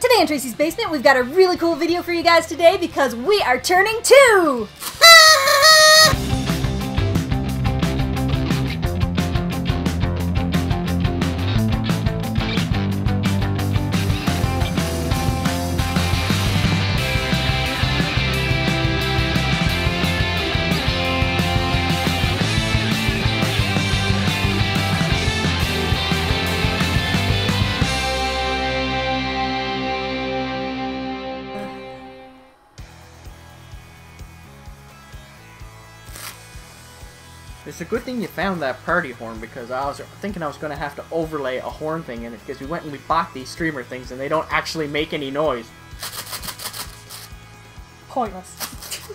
Today in Tracey's Basement, we've got a really cool video for you guys today because we are turning 2! It's a good thing you found that party horn, because I was thinking I was going to have to overlay a horn thing in it, because we went and we bought these streamer things and they don't actually make any noise. Pointless.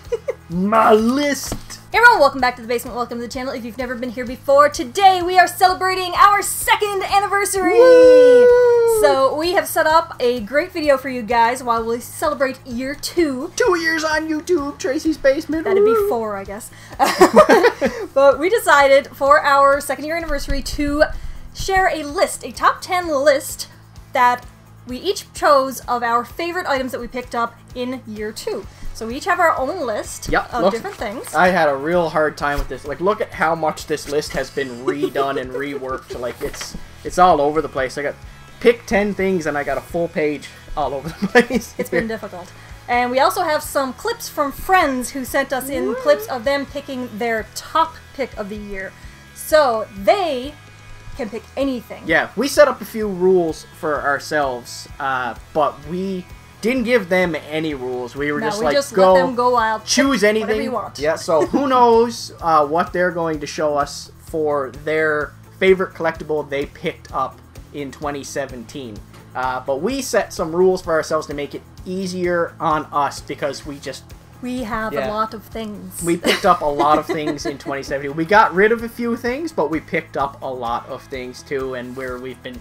My list! Hey everyone, welcome back to the basement, welcome to the channel if you've never been here before. Today we are celebrating our 2nd anniversary! Woo! So we have set up a great video for you guys while we celebrate year 2. 2 years on YouTube, Tracey's Basement. That'd be 4, I guess. But we decided for our 2nd year anniversary to share a list, a top 10 list that we each chose of our favorite items that we picked up in year 2. So we each have our own list of different things. I had a real hard time with this. Like, look at how much this list has been redone and reworked. Like, it's all over the place. I got pick 10 things and I got a full page all over the place. It's been difficult. And we also have some clips from friends who sent us in clips of them picking their top pick of the year. So they can pick anything. Yeah, we set up a few rules for ourselves, but we didn't give them any rules. We were just like, let them go wild. Choose anything. Whatever you want. Yeah, so who knows what they're going to show us for their favorite collectible they picked up in 2017. But we set some rules for ourselves to make it easier on us because we have a lot of things. We picked up a lot of things in 2017. We got rid of a few things, but we picked up a lot of things too, and we've been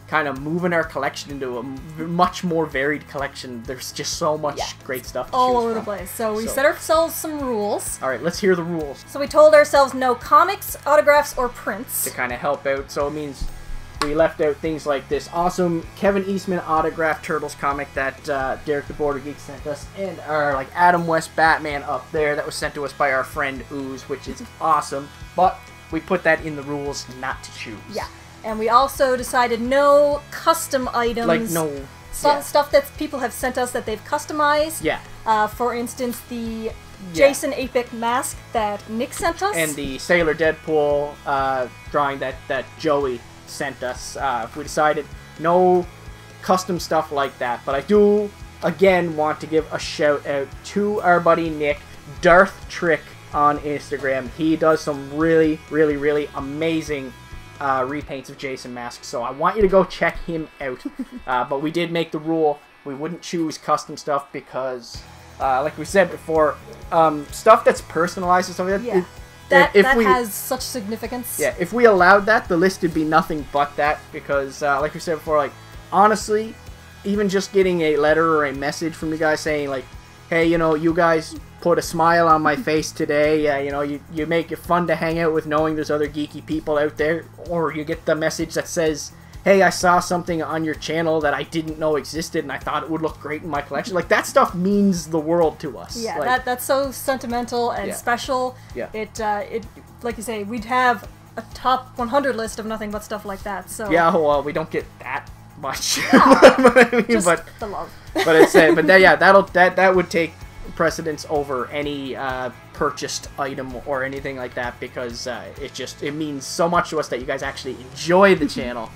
kind of moving our collection into a much more varied collection. There's just so much great stuff to all choose over from. the place. So we set ourselves some rules. All right, let's hear the rules. So we told ourselves no comics, autographs, or prints. To kind of help out. So it means we left out things like this awesome Kevin Eastman autographed Turtles comic that Derek the Border Geek sent us, and our like Adam West Batman up there that was sent to us by our friend Ooze, which is awesome. But we put that in the rules not to choose. Yeah. And we also decided no custom items. Like no stuff that people have sent us that they've customized. Yeah. For instance, the Jason 8-bit mask that Nick sent us. And the Sailor Deadpool drawing that Joey sent us. We decided no custom stuff like that. But I do, again, want to give a shout out to our buddy Nick, Darth Trick on Instagram. He does some really, really, really amazing repaints of Jason masks, so I want you to go check him out. But we did make the rule we wouldn't choose custom stuff because, like we said before, stuff that's personalized and stuff like that. That has such significance. Yeah, if we allowed that, the list would be nothing but that because, like we said before, like honestly, even just getting a letter or a message from you guys saying like, hey, you know, you guys put a smile on my face today. You know, you make it fun to hang out with knowing there's other geeky people out there. Or you get the message that says, hey, I saw something on your channel that I didn't know existed and I thought it would look great in my collection. Like, that stuff means the world to us. Yeah, like, that's so sentimental and special. Yeah. It like you say, we'd have a top 100 list of nothing but stuff like that. So yeah, well, we don't get that much. Just the love. But it's that would take precedence over any purchased item or anything like that because it means so much to us that you guys actually enjoy the channel.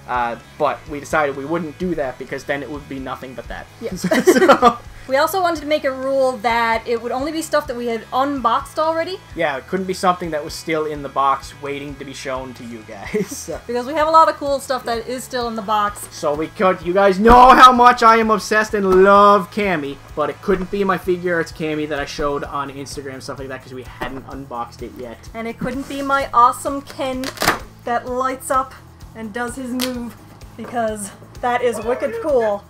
But we decided we wouldn't do that because then it would be nothing but that. Yeah. So, we also wanted to make a rule that it would only be stuff that we had unboxed already. Yeah, it couldn't be something that was still in the box waiting to be shown to you guys. Because we have a lot of cool stuff that is still in the box. So you guys know how much I am obsessed and love Cammy, but it couldn't be my figure arts Cammy that I showed on Instagram, stuff like that, because we hadn't unboxed it yet. And it couldn't be my awesome Ken that lights up and does his move, because that is wicked cool.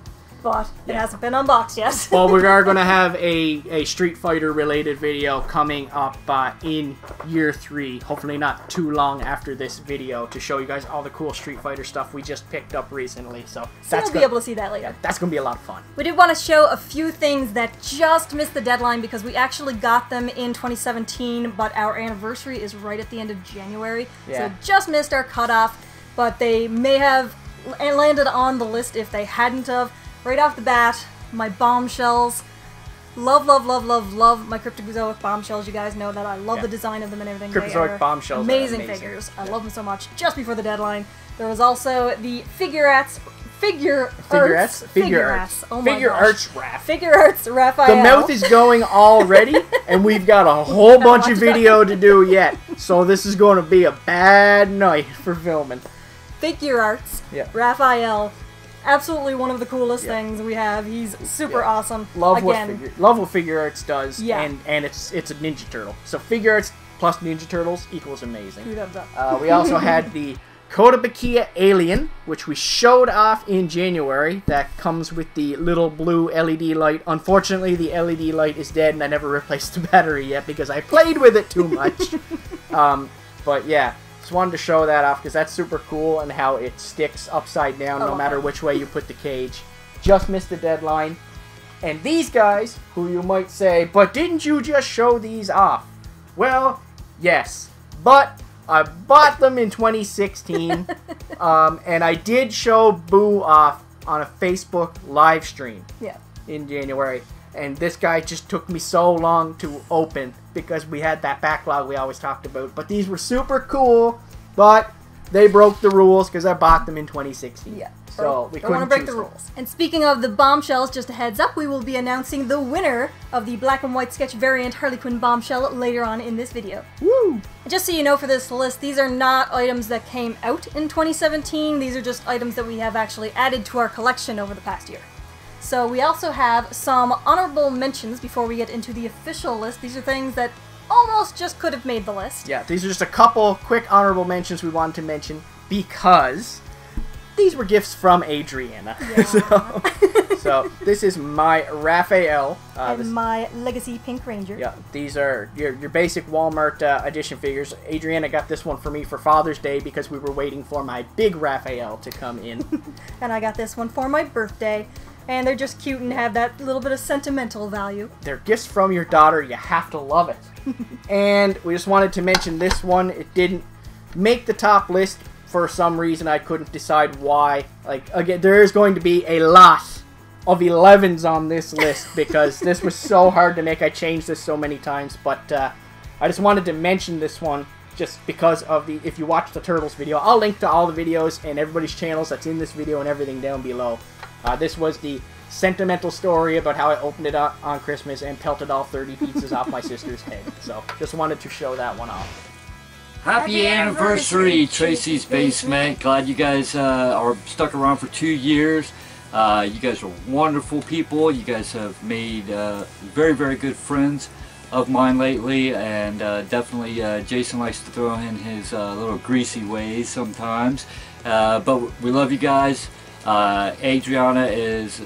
but it hasn't been unboxed yet. Well, we are going to have a Street Fighter related video coming up in year 3. Hopefully not too long after this video, to show you guys all the cool Street Fighter stuff we just picked up recently. So you'll be able to see that later. Yeah, that's going to be a lot of fun. We did want to show a few things that just missed the deadline because we actually got them in 2017, but our anniversary is right at the end of January. Yeah. So just missed our cutoff, but they may have landed on the list if they hadn't have. Right off the bat, my Bombshells. Love, love, love, love, love my Cryptozoic Bombshells. You guys know that. I love the design of them and everything. Cryptozoic Bombshells amazing figures. I love them so much. Just before the deadline, there was also the Figure Arts. Oh my gosh. Figure Arts Raphael. The mouth is going already, and we've got a whole bunch of video to do yet. So this is going to be a bad night for filming. Figure Arts Raphael. Absolutely one of the coolest things we have. He's super awesome. Love what Figure Arts does, and it's a Ninja Turtle. So Figure Arts plus Ninja Turtles equals amazing. We also had the Kotobukiya Alien, which we showed off in January. That comes with the little blue LED light. Unfortunately, the LED light is dead, and I never replaced the battery yet because I played with it too much. But yeah. Just wanted to show that off because that's super cool, and how it sticks upside down no matter which way you put the cage. Just missed the deadline. And these guys, who you might say, but didn't you just show these off? Well, yes. But I bought them in 2016, and I did show Boo off on a Facebook live stream in January. And this guy just took me so long to open because we had that backlog we always talked about. But these were super cool, but they broke the rules because I bought them in 2016. Yeah. So we couldn't break the rules. And speaking of the Bombshells, just a heads up, we will be announcing the winner of the black and white sketch variant Harley Quinn Bombshell later on in this video. Woo! And just so you know, for this list, these are not items that came out in 2017. These are just items that we have actually added to our collection over the past year. So we also have some honorable mentions before we get into the official list. These are things that almost just could have made the list. Yeah, these are just a couple quick honorable mentions we wanted to mention because these were gifts from Adriana. Yeah. so this is my Raphael. And my Legacy Pink Ranger. Yeah, these are your basic Walmart edition figures. Adriana got this one for me for Father's Day because we were waiting for my big Raphael to come in. And I got this one for my birthday. And they're just cute and have that little bit of sentimental value. They're gifts from your daughter. You have to love it. And we just wanted to mention this one. It didn't make the top list for some reason. I couldn't decide why. Like, again, there is going to be a lot of 11s on this list because this was so hard to make. I changed this so many times. But I just wanted to mention this one just because of the... If you watch the Turtles video, I'll link to all the videos and everybody's channels that's in this video and everything down below. This was the sentimental story about how I opened it up on Christmas and pelted all 30 pizzas off my sister's head. So, just wanted to show that one off. Happy anniversary, Tracey's Basement. Glad you guys are stuck around for 2 years. You guys are wonderful people. You guys have made very, very good friends of mine lately. And definitely Jason likes to throw in his little greasy ways sometimes. But we love you guys. Adriana is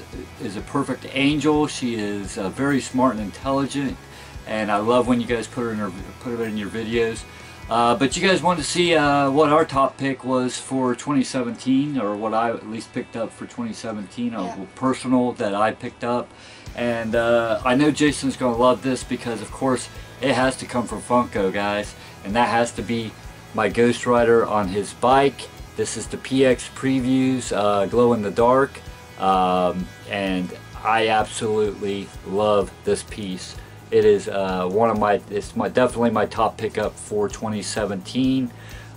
a perfect angel. She is very smart and intelligent, and I love when you guys put it in your videos. But you guys wanted to see what our top pick was for 2017, or what I at least picked up for 2017, personal that I picked up. And I know Jason's going to love this because, of course, it has to come from Funko, guys, and that has to be my Ghost Rider on his bike. This is the PX Previews Glow in the Dark, and I absolutely love this piece. It is definitely my top pickup for 2017.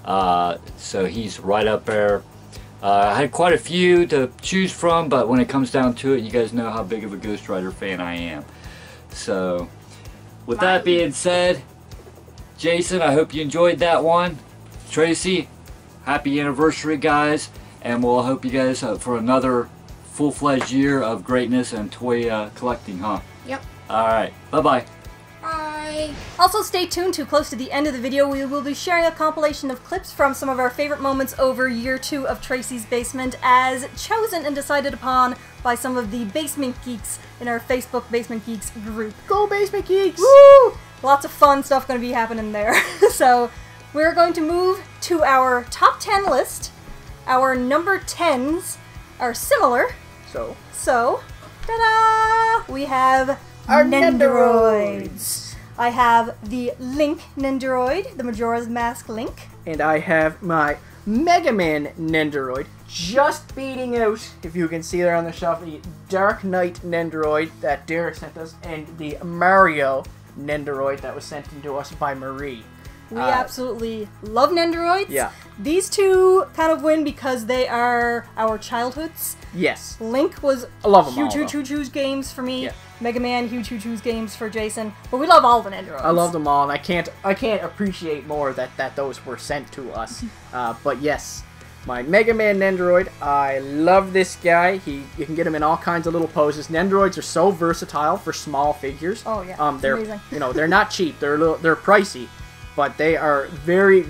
So he's right up there. I had quite a few to choose from, but when it comes down to it, you guys know how big of a Ghost Rider fan I am. So, with that being said, Jason, I hope you enjoyed that one. Tracey, happy anniversary, guys, and we'll hope you guys for another full-fledged year of greatness and toy collecting, huh? Yep. Alright, bye-bye. Bye. Bye! Also, stay tuned to close to the end of the video. We will be sharing a compilation of clips from some of our favorite moments over year 2 of Tracey's Basement, as chosen and decided upon by some of the Basement Geeks in our Facebook Basement Geeks group. Go Basement Geeks! Woo! Lots of fun stuff going to be happening there. So, we're going to move to our top 10 list. Our number 10s are similar. So, ta-da! We have our Nandroids. I have the Link Nandroid, the Majora's Mask Link. And I have my Megaman Nandroid, just beating out, if you can see there on the shelf, the Dark Knight Nandroid that Derek sent us, and the Mario Nandroid that was sent in to us by Marie. We absolutely love Nandroids. Yeah. These two kind of win because they are our childhoods. Yes. Link was I love them huge games for me. Yeah. Mega Man, huge games for Jason. But we love all the Nandroids. I love them all, and I can't appreciate more that those were sent to us. But yes, my Mega Man Nandroid, I love this guy. You can get him in all kinds of little poses. Nandroids are so versatile for small figures. Oh yeah, they're amazing. They're not cheap. They're pricey, but they are very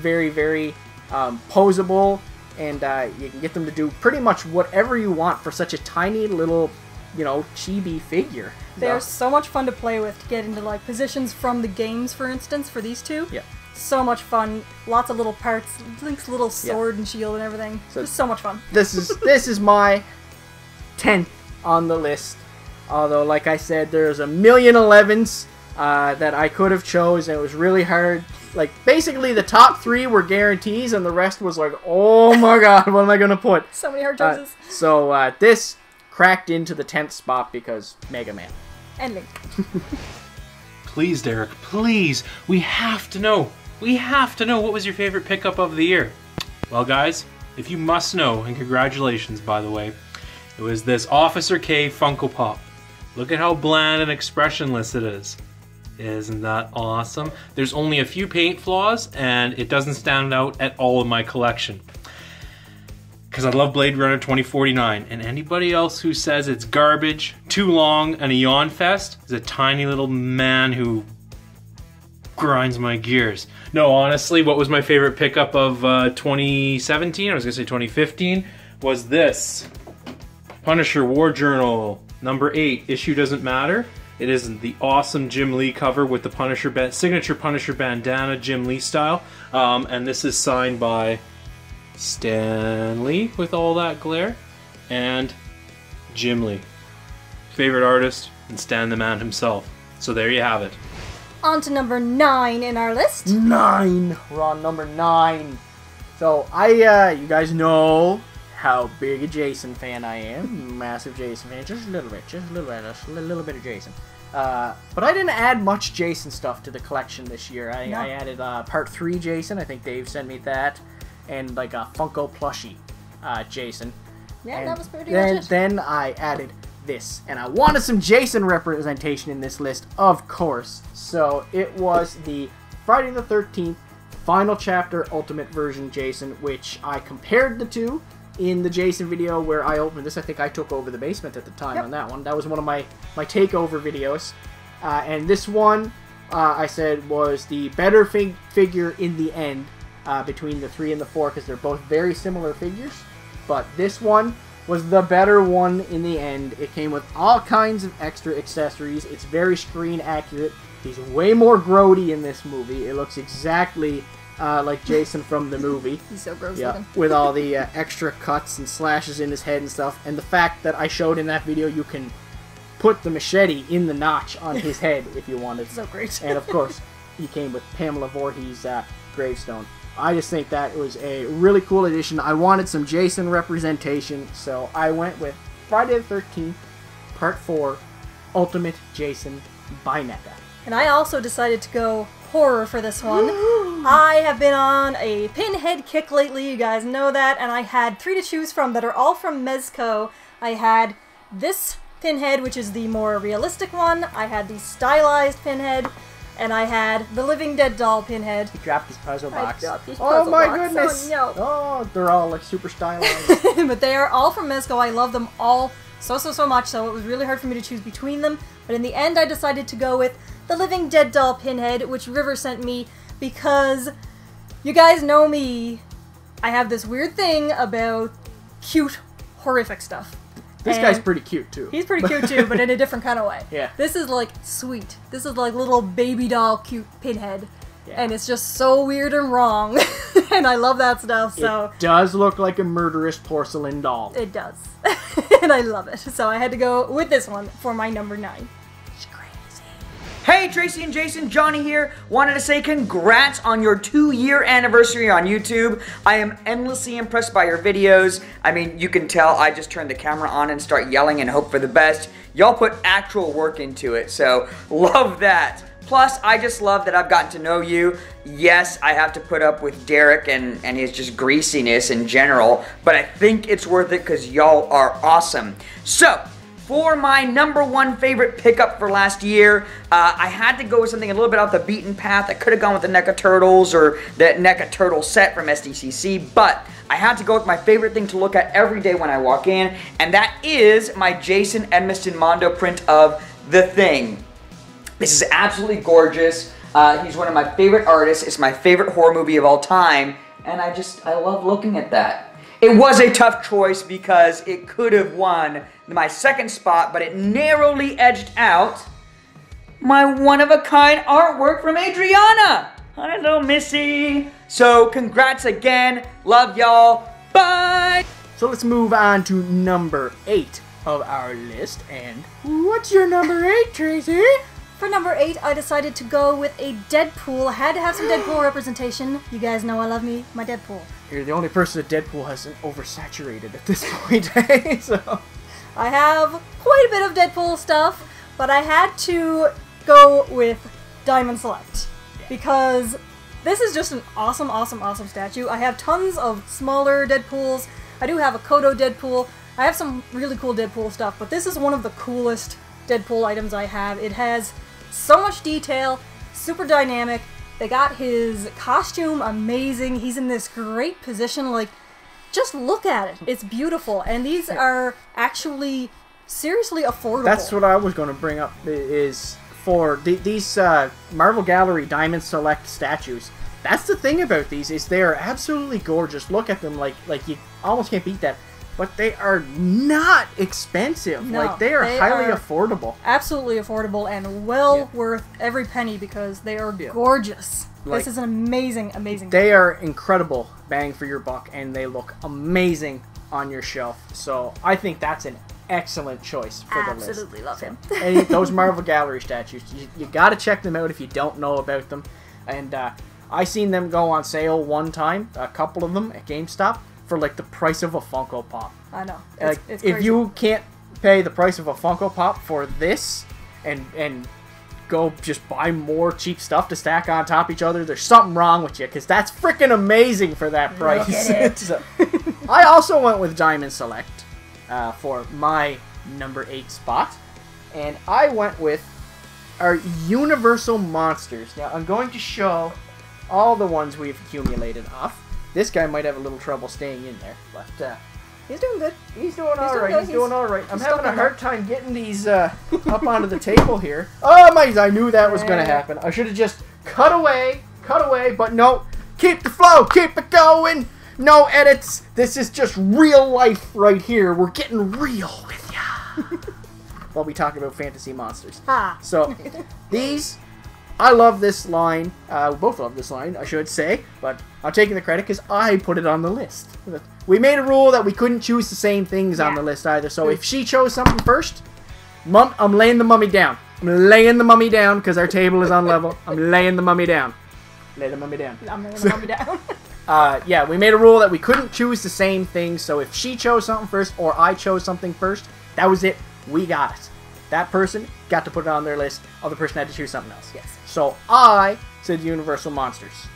posable, and you can get them to do pretty much whatever you want for such a tiny little, chibi figure. They're so much fun to play with, to get into like positions from the games, for instance, for these two. Yeah. So much fun. Lots of little parts. Link's little sword and shield and everything. Just so much fun. This is my 10th on the list. Although, like I said, there's a million 11s that I could have chose, and it was really hard. Like, basically, the top 3 were guarantees, and the rest was like, oh my god, what am I gonna put? So many hard choices. So this cracked into the 10th spot because Mega Man. And Link. Please, Derek, please, we have to know. We have to know what was your favorite pickup of the year. Well, guys, if you must know, and congratulations, by the way, it was this Officer K Funko Pop. Look at how bland and expressionless it is. Isn't that awesome? There's only a few paint flaws, and it doesn't stand out at all in my collection. Because I love Blade Runner 2049, and anybody else who says it's garbage, too long, and a yawn fest is a tiny little man who grinds my gears. No, honestly, what was my favorite pickup of 2017? I was going to say 2015. Was this Punisher War Journal number 8. Issue doesn't matter. It is the awesome Jim Lee cover with the Punisher signature Punisher bandana, Jim Lee style, and this is signed by Stan Lee with all that glare, and Jim Lee, favorite artist, and Stan the man himself. So there you have it. On to number 9 in our list. 9. We're on number 9. So you guys know how big a Jason fan I am. Massive Jason fan. Just a little bit. Just a little bit of Jason. But I didn't add much Jason stuff to the collection this year. I added part 3 Jason. I think Dave sent me that. And like a Funko plushie Jason. Yeah, and that was pretty much it. Then I added this. And I wanted some Jason representation in this list, of course. So it was the Friday the 13th Final Chapter Ultimate Version Jason, which I compared the two in the Jason video where I opened this. I think I took over the basement at the time on that one. That was one of my takeover videos. And this one, I said, was the better figure in the end between the 3 and the 4, because they're both very similar figures. But this one was the better one in the end. It came with all kinds of extra accessories. It's very screen accurate. He's way more grody in this movie. It looks exactly like Jason from the movie. He's so gross looking. With all the extra cuts and slashes in his head and stuff. And the fact that I showed in that video, you can put the machete in the notch on his head if you wanted. So great. And of course, he came with Pamela Voorhees' gravestone. I just think that it was a really cool addition. I wanted some Jason representation, so I went with Friday the 13th, Part 4, Ultimate Jason by NECA. And I also decided to go horror for this one. I have been on a Pinhead kick lately, you guys know that, and I had 3 to choose from that are all from Mezco. I had this Pinhead, which is the more realistic one. I had the stylized Pinhead. And I had the Living Dead doll Pinhead. He dropped his puzzle box. Oh my goodness! Oh, no. Oh, they're all like super stylized. But they are all from Mezco. I love them all so much, so it was really hard for me to choose between them. But in the end, I decided to go with the Living Dead doll Pinhead, which River sent me because you guys know me. I have this weird thing about cute, horrific stuff. This guy's pretty cute, too. He's pretty cute, too, but in a different kind of way. Yeah. This is, like, sweet. This is, like, little baby doll cute Pinhead. Yeah. And it's just so weird and wrong. And I love that stuff, so... It does look like a murderous porcelain doll. It does. And I love it. So I had to go with this one for my number 9. It's crazy. Hey, Tracy and Jason, Johnny here. Wanted to say congrats on your 2-year anniversary on YouTube. I am endlessly impressed by your videos. I mean, you can tell I just turn the camera on and start yelling and hope for the best. Y'all put actual work into it, so love that. Plus, I just love that I've gotten to know you. Yes, I have to put up with Derek and his just greasiness in general, but I think it's worth it because y'all are awesome. So, for my number 1 favorite pickup for last year, I had to go with something a little bit off the beaten path. I could have gone with the NECA Turtles or the NECA Turtle set from SDCC, but I had to go with my favorite thing to look at every day when I walk in, and that is my Jason Edmiston Mondo print of The Thing. This is absolutely gorgeous. He's one of my favorite artists. It's my favorite horror movie of all time, and I love looking at that. It was a tough choice because it could have won my 2nd spot, but it narrowly edged out my one-of-a-kind artwork from Adriana. Hello, Missy. So, congrats again. Love y'all. Bye. So let's move on to number 8 of our list. And what's your number 8, Tracy? For number 8, I decided to go with a Deadpool. I had to have some Deadpool representation. You guys know I love me, my Deadpool. You're the only person that Deadpool hasn't oversaturated at this point, eh? So I have quite a bit of Deadpool stuff, but I had to go with Diamond Select. Because this is just an awesome, awesome, awesome statue. I have tons of smaller Deadpools. I do have a Kodo Deadpool. I have some really cool Deadpool stuff, but this is one of the coolest Deadpool items I have. It has so much detail, super dynamic. They got his costume amazing. He's in this great position. Like, just look at it. It's beautiful. And these are actually seriously affordable. That's what I was going to bring up, is for these Marvel Gallery Diamond Select statues. That's the thing about these, is they are absolutely gorgeous. Look at them, like you almost can't beat that. But they are not expensive. No, like, they are highly affordable. Absolutely affordable and well worth every penny because they are gorgeous. Like, this is an amazing, amazing They are incredible bang for your buck, and they look amazing on your shelf. So I think that's an excellent choice for the list. Absolutely love him. And those Marvel Gallery statues, you got to check them out if you don't know about them. And I seen them go on sale one time, a couple of them at GameStop, for like the price of a Funko Pop. I know. It's if crazy. you can't pay the price of a Funko Pop for this and go just buy more cheap stuff to stack on top of each other, there's something wrong with you, because that's freaking amazing for that price. Look at it. So, I also went with Diamond Select for my number 8 spot, and I went with our Universal Monsters. Now, I'm going to show all the ones we've accumulated off. This guy might have a little trouble staying in there, but He's doing good. he's doing all right. good. He's doing all right. I'm he's having a stuck in hard time getting these up onto the table here. Oh my! I knew that was going to happen. I should have just cut away, but no. Keep the flow. Keep it going. No edits. This is just real life right here. We're getting real with ya. While we talk about fantasy monsters. Ah. So these. I love this line. We both love this line, I should say, but I'm taking the credit because I put it on the list. We made a rule that we couldn't choose the same things on the list either, so if she chose something first, I'm laying the mummy down. I'm laying the mummy down because our table is on level. I'm laying the mummy down. Lay the mummy down. I'm laying the mummy down. Yeah, we made a rule that we couldn't choose the same thing, so if she chose something first or I chose something first, that was it. We got it. That person got to put it on their list. Other person had to choose something else. Yes. So I said Universal Monsters.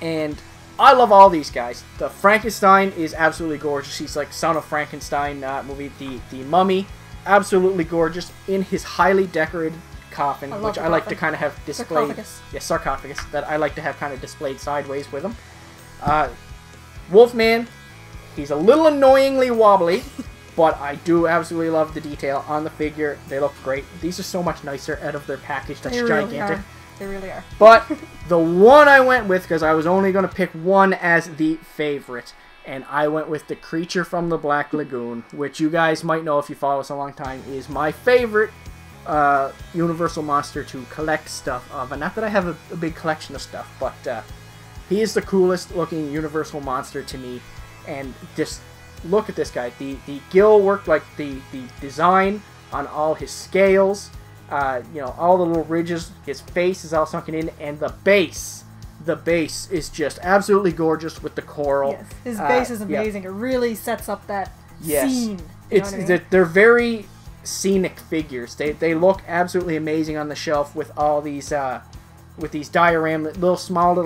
And I love all these guys. The Frankenstein is absolutely gorgeous. He's like Son of Frankenstein movie. The Mummy, absolutely gorgeous in his highly decorated coffin, which I like to kind of have displayed. Sarcophagus. Yeah, sarcophagus. That I like to have kind of displayed sideways with him. Wolfman, he's a little annoyingly wobbly. But I do absolutely love the detail on the figure. They look great. These are so much nicer out of their package. That's gigantic. They really are. But the one I went with, because I was only going to pick one as the favorite, and I went with the Creature from the Black Lagoon, which you guys might know if you follow us a long time, is my favorite Universal monster to collect stuff of. And not that I have a big collection of stuff, but he is the coolest looking Universal monster to me. And just look at this guy. The gill work, like the design on all his scales, you know, all the little ridges, his face is all sunken in, and the base is just absolutely gorgeous with the coral. Yes, his base is amazing. It really sets up that scene. They're very scenic figures. They look absolutely amazing on the shelf with all these small little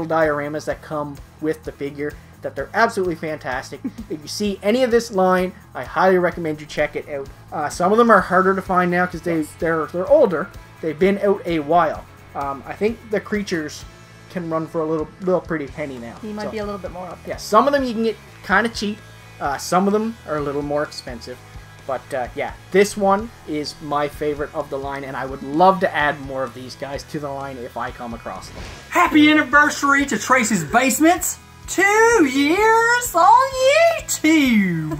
dioramas that come with the figure. That they're absolutely fantastic. If you see any of this line, I highly recommend you check it out. Some of them are harder to find now because they're older. They've been out a while. I think the creatures can run for a little pretty penny now. He might be a little bit more up there. Yeah, some of them you can get kind of cheap. Some of them are a little more expensive. But yeah, this one is my favorite of the line, and I would love to add more of these guys to the line if I come across them. Happy anniversary to Tracey's Basement! 2 years on YouTube!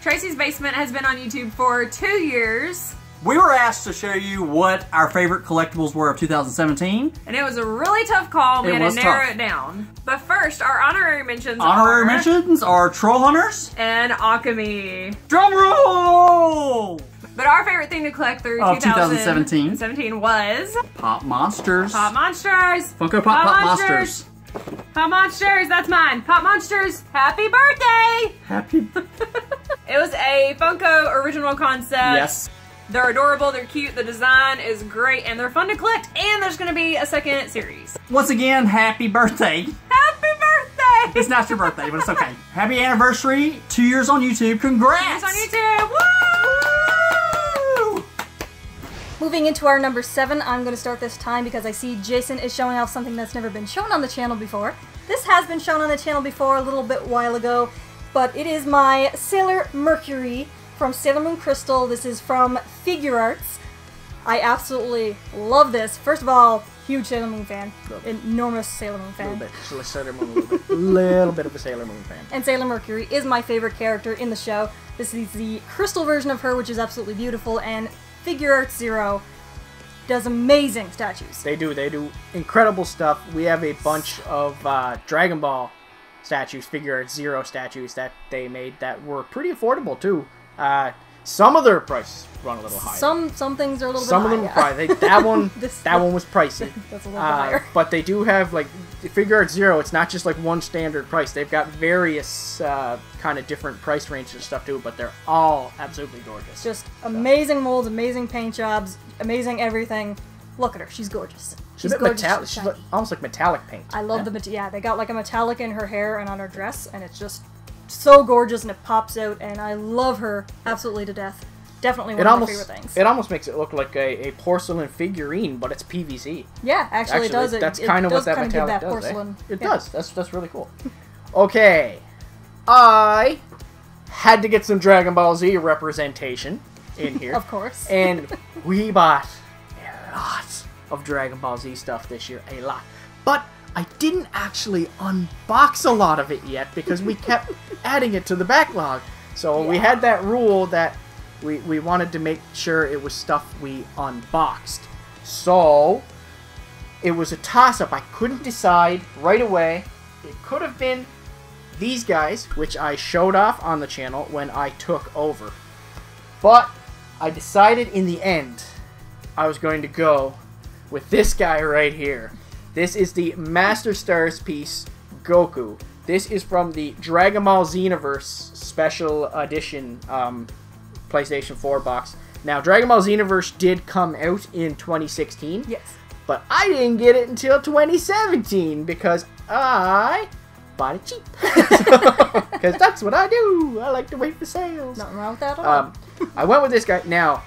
Tracey's Basement has been on YouTube for 2 years. We were asked to show you what our favorite collectibles were of 2017. And it was a really tough call. We had to narrow it down. But first, our honorary mentions are Troll Hunters and Akami. Drum roll! But our favorite thing to collect through 2017 was Pop Monsters. Pop Monsters. Funko Pop Monsters. Pop Monsters, that's mine. Pop Monsters, happy birthday! Happy It was a Funko original concept. Yes. They're adorable, they're cute, the design is great, and they're fun to collect, and there's going to be a second series. Once again, happy birthday. Happy birthday! It's not your birthday, but it's okay. Happy anniversary, 2 years on YouTube. Congrats! 2 years on YouTube, woo! Moving into our number 7, I'm going to start this time because I see Jason is showing off something that's never been shown on the channel before. This has been shown on the channel before a little bit while ago, but it is my Sailor Mercury from Sailor Moon Crystal. This is from Figure Arts. I absolutely love this. First of all, huge Sailor Moon fan. Enormous Sailor Moon fan. A little bit. Just Sailor Moon a little bit. Little bit of a Sailor Moon fan. And Sailor Mercury is my favorite character in the show. This is the crystal version of her, which is absolutely beautiful, and Figure Arts Zero does amazing statues. They do incredible stuff. We have a bunch of Dragon Ball statues, Figure Arts Zero statues that they made that were pretty affordable too. Some of their prices run a little higher. Some things are a little bit higher. Some of them are pricey. That one, that one was pricey. That's a little bit higher. But they do have, like, Figure Arts Zero, it's not just like one standard price. They've got various kind of different price ranges and stuff too, but they're all absolutely gorgeous. Just amazing molds, amazing paint jobs, amazing everything. Look at her, she's gorgeous. She's a bit metallic. She's almost like metallic paint. I love the yeah, they got like a metallic in her hair and on her dress, and it's just so gorgeous, and it pops out, and I love her absolutely to death. Definitely one of my favorite things. It almost makes it look like a porcelain figurine, but it's PVC. Yeah, actually it does. That's kind of what that metallic does. Porcelain. It does. That's really cool. Okay, I had to get some Dragon Ball Z representation in here. Of course. And we bought a lot of Dragon Ball Z stuff this year. A lot. But I didn't actually unbox a lot of it yet because we kept adding it to the backlog. So we had that rule that we wanted to make sure it was stuff we unboxed. So it was a toss-up. I couldn't decide right away. It could have been these guys, which I showed off on the channel when I took over. But I decided in the end I was going to go with this guy right here. This is the Master Stars piece, Goku. This is from the Dragon Ball Xenoverse Special Edition PlayStation 4 box. Now, Dragon Ball Xenoverse did come out in 2016. Yes. But I didn't get it until 2017 because I bought it cheap. Because that's what I do. I like to wait for sales. Nothing wrong with that at all. I went with this guy. Now,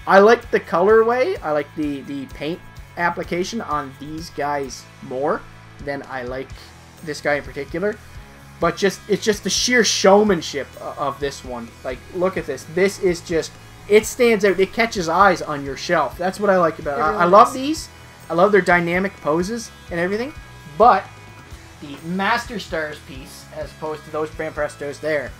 I like the colorway. I like the paint application on these guys more than I like this guy in particular. But it's just the sheer showmanship of this one. Like, look at this. This is just, it stands out. It catches eyes on your shelf. That's what I like about it. Really I love these. I love their dynamic poses and everything. But the Master Stars piece, as opposed to those Banprestos there,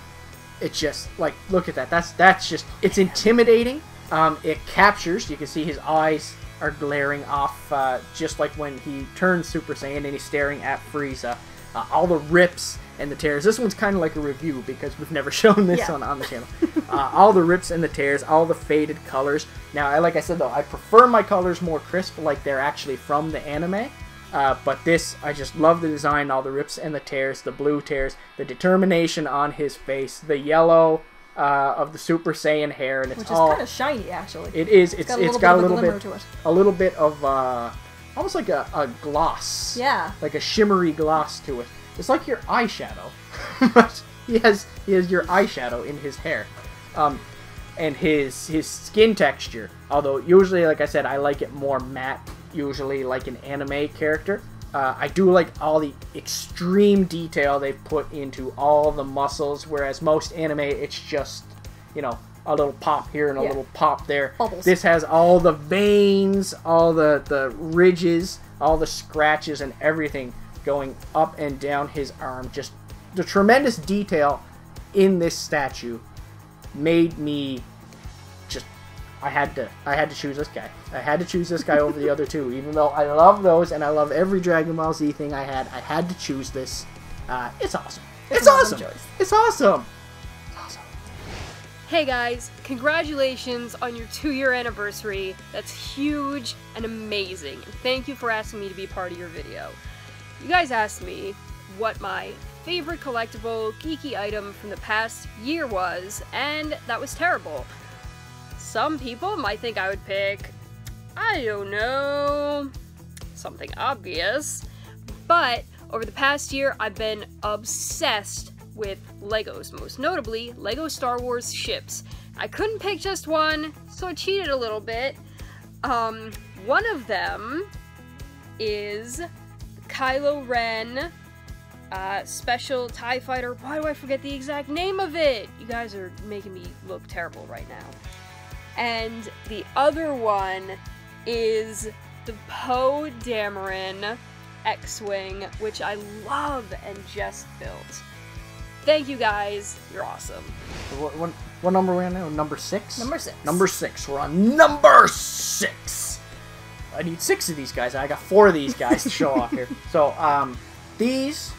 it's just, like, look at that. That's just, it's intimidating. It captures. You can see his eyes are glaring off, just like when he turns Super Saiyan and he's staring at Frieza. All the rips and the tears. This one's kind of like a review because we've never shown this on the channel. All the rips and the tears, all the faded colors. Now, like I said though, I prefer my colors more crisp, like they're actually from the anime. But this, I just love the design, all the rips and the tears, the blue tears, the determination on his face, the yellow of the Super Saiyan hair, and it's which is kind of shiny actually. It is. It's got a little bit to it. A little bit of almost like a gloss. Yeah. Like a shimmery gloss to it. It's like your eyeshadow. But he has your eyeshadow in his hair. And his skin texture, although usually, like I said, I like it more matte, usually like an anime character. I do like all the extreme detail they've put into all the muscles, whereas most anime, it's just, you know, a little pop here and a little pop there. Bubbles. This has all the veins, all the ridges, all the scratches and everything going up and down his arm. Just the tremendous detail in this statue made me just, I had to choose this guy. I had to choose this guy over the other two, even though I love those and I love every Dragon Ball Z thing I had to choose this. It's awesome. It's awesome. It's awesome. Hey guys, congratulations on your 2-year anniversary. That's huge and amazing. And thank you for asking me to be part of your video. You guys asked me what my favorite collectible geeky item from the past year was, and that was terrible. Some people might think I would pick, I don't know, something obvious, but over the past year I've been obsessed with Legos, most notably Lego Star Wars ships. I couldn't pick just one, so I cheated a little bit. One of them is Kylo Ren special TIE Fighter. Why do I forget the exact name of it? You guys are making me look terrible right now. And the other one is the Poe Dameron X-Wing, which I love and just built. Thank you guys, you're awesome. What number are we on now? Number 6? Number 6. Number 6. We're on number 6. I need 6 of these guys. I got 4 of these guys to show off here. So, these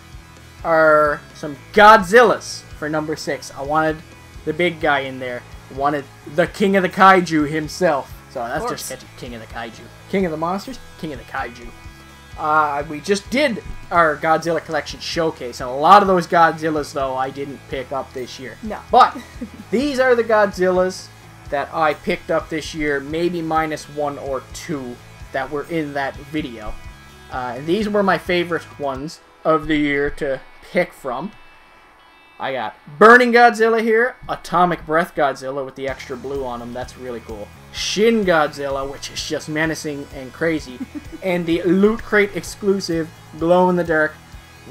are some Godzillas for number 6. I wanted the big guy in there. I wanted the King of the Kaiju himself. So that's just catchy. King of the Kaiju. King of the Monsters, King of the Kaiju. We just did our Godzilla Collection showcase, and a lot of those Godzillas, though, I didn't pick up this year. No. But these are the Godzillas that I picked up this year, maybe minus 1 or 2 that were in that video. And these were my favorite ones of the year to pick from. I got Burning Godzilla here, Atomic Breath Godzilla with the extra blue on him, that's really cool. Shin Godzilla, which is just menacing and crazy, and the Loot Crate exclusive glow-in-the-dark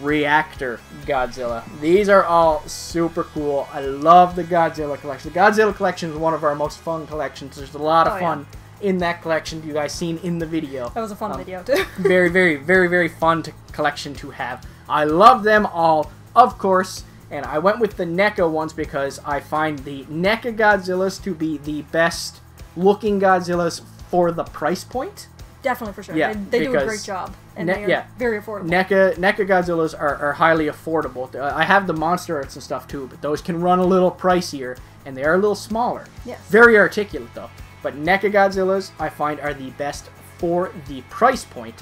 Reactor Godzilla. These are all super cool. I love the Godzilla Collection. The Godzilla Collection is one of our most fun collections. There's a lot of fun in that collection you guys seen in the video. That was a fun video too. Very, very, very, very fun collection to have. I love them all, of course. And I went with the NECA ones because I find the NECA Godzillas to be the best looking Godzillas for the price point. Definitely, for sure. Yeah, they do a great job. And they are very affordable. NECA Godzillas are highly affordable. I have the Monster Arts and stuff too, but those can run a little pricier, and they are a little smaller. Yes. Very articulate though. But NECA Godzillas, I find, are the best for the price point.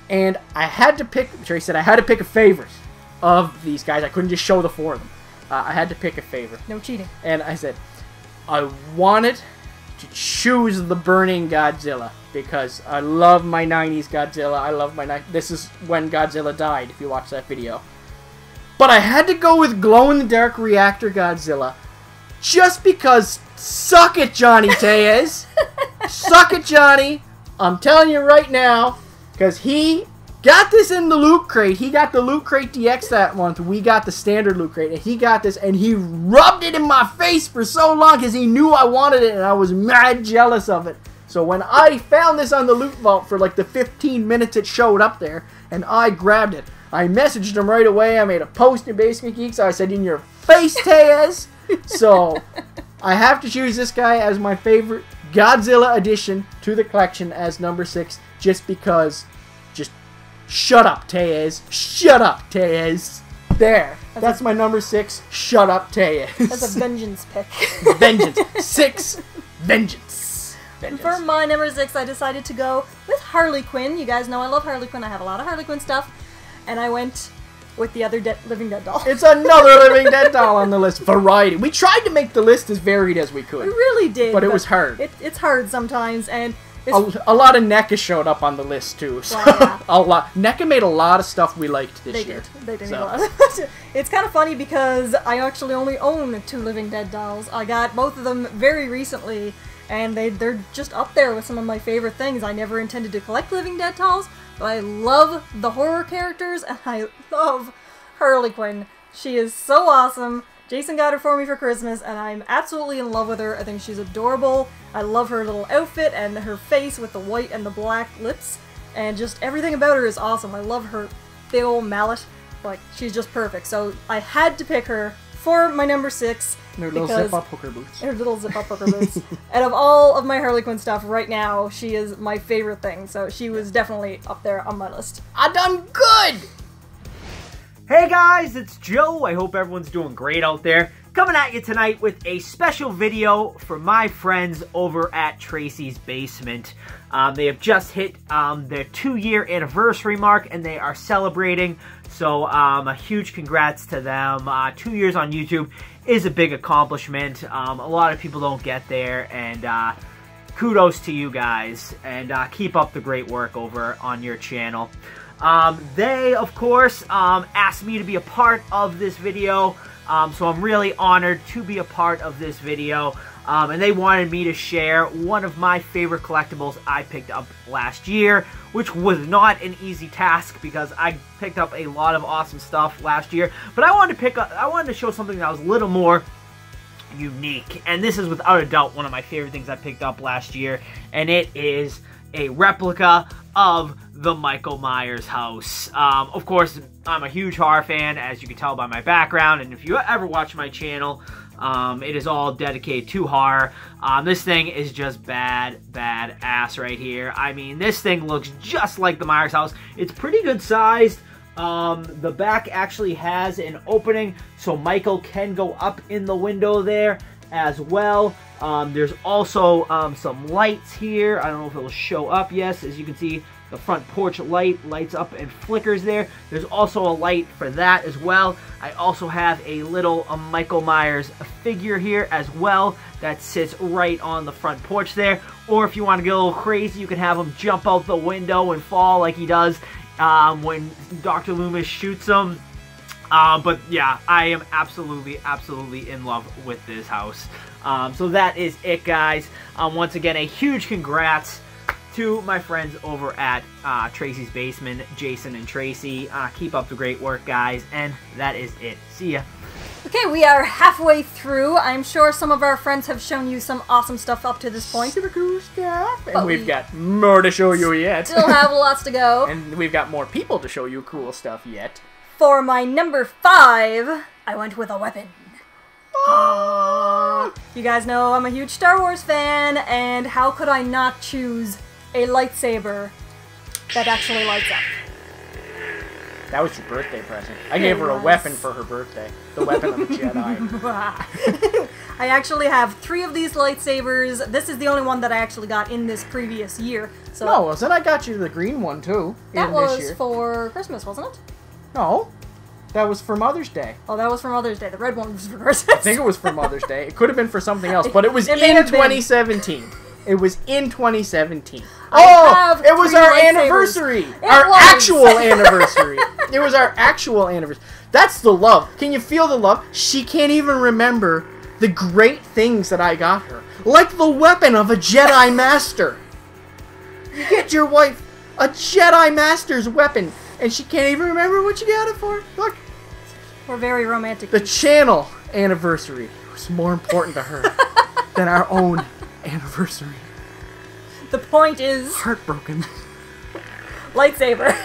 And I had to pick, Tracey said I had to pick a favorite of these guys. I couldn't just show the 4 of them. I had to pick a favorite. No cheating. And I said, I wanted to choose the Burning Godzilla because I love my 90s Godzilla. I love my this is when Godzilla died, if you watch that video. But I had to go with glow-in-the-dark Reactor Godzilla just because, suck it, Johnny Tellez. Suck it, Johnny. I'm telling you right now, because he got this in the Loot Crate. He got the Loot Crate DX that month. We got the standard Loot Crate. And he got this, and he rubbed it in my face for so long because he knew I wanted it, and I was mad jealous of it. So when I found this on the Loot Vault for like the 15 minutes it showed up there, and I grabbed it, I messaged him right away. I made a post in Basement Geeks. I said, in your face, Tez. So I have to choose this guy as my favorite Godzilla addition to the collection as number 6, just because. Just shut up, Tez. Shut up, Tez. There. That's my number 6. Shut up, Tez. That's a vengeance pick. Vengeance. 6. Vengeance. For my number 6, I decided to go with Harley Quinn. You guys know I love Harley Quinn. I have a lot of Harley Quinn stuff. And I went with the other Living Dead doll. It's another Living Dead doll on the list. Variety. We tried to make the list as varied as we could. We really did. But it was hard. It's hard sometimes, and a lot of NECA showed up on the list too. So well, yeah. A lot. NECA made a lot of stuff we liked this year. They did. So. A lot. It's kind of funny because I actually only own 2 Living Dead dolls. I got both of them very recently, and they're just up there with some of my favorite things. I never intended to collect Living Dead dolls, but I love the horror characters, and I love Harley Quinn. She is so awesome. Jason got her for me for Christmas, and I'm absolutely in love with her. I think she's adorable. I love her little outfit and her face with the white and the black lips, and just everything about her is awesome. I love her big old mallet. Like, she's just perfect. So I had to pick her for my number 6. And her little zip-up hooker boots. Her little zip-up hooker boots. And of all of my Harley Quinn stuff right now, she is my favorite thing. So she was definitely up there on my list. I done good! Hey guys, it's Joe. I hope everyone's doing great out there. Coming at you tonight with a special video for my friends over at Tracey's Basement. They have just hit their 2-year anniversary mark, and they are celebrating. So a huge congrats to them. 2 years on YouTube is a big accomplishment. A lot of people don't get there, and kudos to you guys. And keep up the great work over on your channel. They, of course, asked me to be a part of this video, so I'm really honored to be a part of this video, and they wanted me to share one of my favorite collectibles I picked up last year, which was not an easy task because I picked up a lot of awesome stuff last year, but I wanted to show something that was a little more unique, and this is without a doubt one of my favorite things I picked up last year, and it is a replica of the Michael Myers house. Of course, I'm a huge horror fan, as you can tell by my background, and if you ever watch my channel, it is all dedicated to horror. This thing is just badass right here. I mean, this thing looks just like the Myers house. It's pretty good sized. The back actually has an opening, so Michael can go up in the window there as well. There's also some lights here. I don't know if it'll show up. Yes, as you can see, the front porch light lights up and flickers there. There's also a light for that as well. I also have a little Michael Myers figure here as well that sits right on the front porch there. Or if you want to get a little crazy, you can have him jump out the window and fall like he does when Dr. Loomis shoots him. But yeah, I am absolutely in love with this house. So that is it, guys. Once again, a huge congrats to my friends over at Tracey's Basement, Jason and Tracey. Keep up the great work, guys, and that is it. See ya. Okay, we are halfway through. I'm sure some of our friends have shown you some awesome stuff up to this point. Super cool stuff. And we've got more to show you yet. Still have lots to go. And we've got more people to show you cool stuff yet. For my number 5, I went with a weapon. You guys know I'm a huge Star Wars fan, and how could I not choose a lightsaber that actually lights up? That was your birthday present. I gave her a weapon for her birthday. The weapon of a Jedi. I actually have 3 of these lightsabers. This is the only one that I actually got in this previous year. So no, wasn't I got you the green one too? That was for Christmas, wasn't it? No. That was for Mother's Day. Oh, that was for Mother's Day. The red one was for Christmas. I think it was for Mother's Day. It could have been for something else, but it was in 2017. It was in 2017. Oh, it was our anniversary. Our actual anniversary. It was our actual anniversary. That's the love. Can you feel the love? She can't even remember the great things that I got her. Like the weapon of a Jedi Master. You get your wife A Jedi Master's weapon. And she can't even remember what you got it for. Look. We're very romantic. The channel anniversary was more important to her than our own anniversary. The point is... Heartbroken. Lightsaber.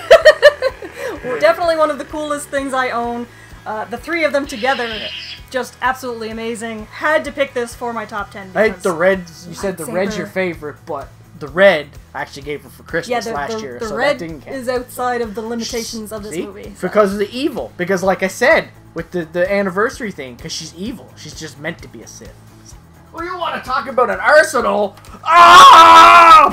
Definitely one of the coolest things I own. The three of them together, just absolutely amazing. Had to pick this for my top 10. I the reds. You said the red's your favorite, but the red I actually gave her for Christmas last year, the so red that didn't count. is outside of the limitations of this See? movie. So. Because of the evil. Because like I said, with the anniversary thing, because she's evil. She's just meant to be a Sith. Well, you want to talk about an arsenal? Ah!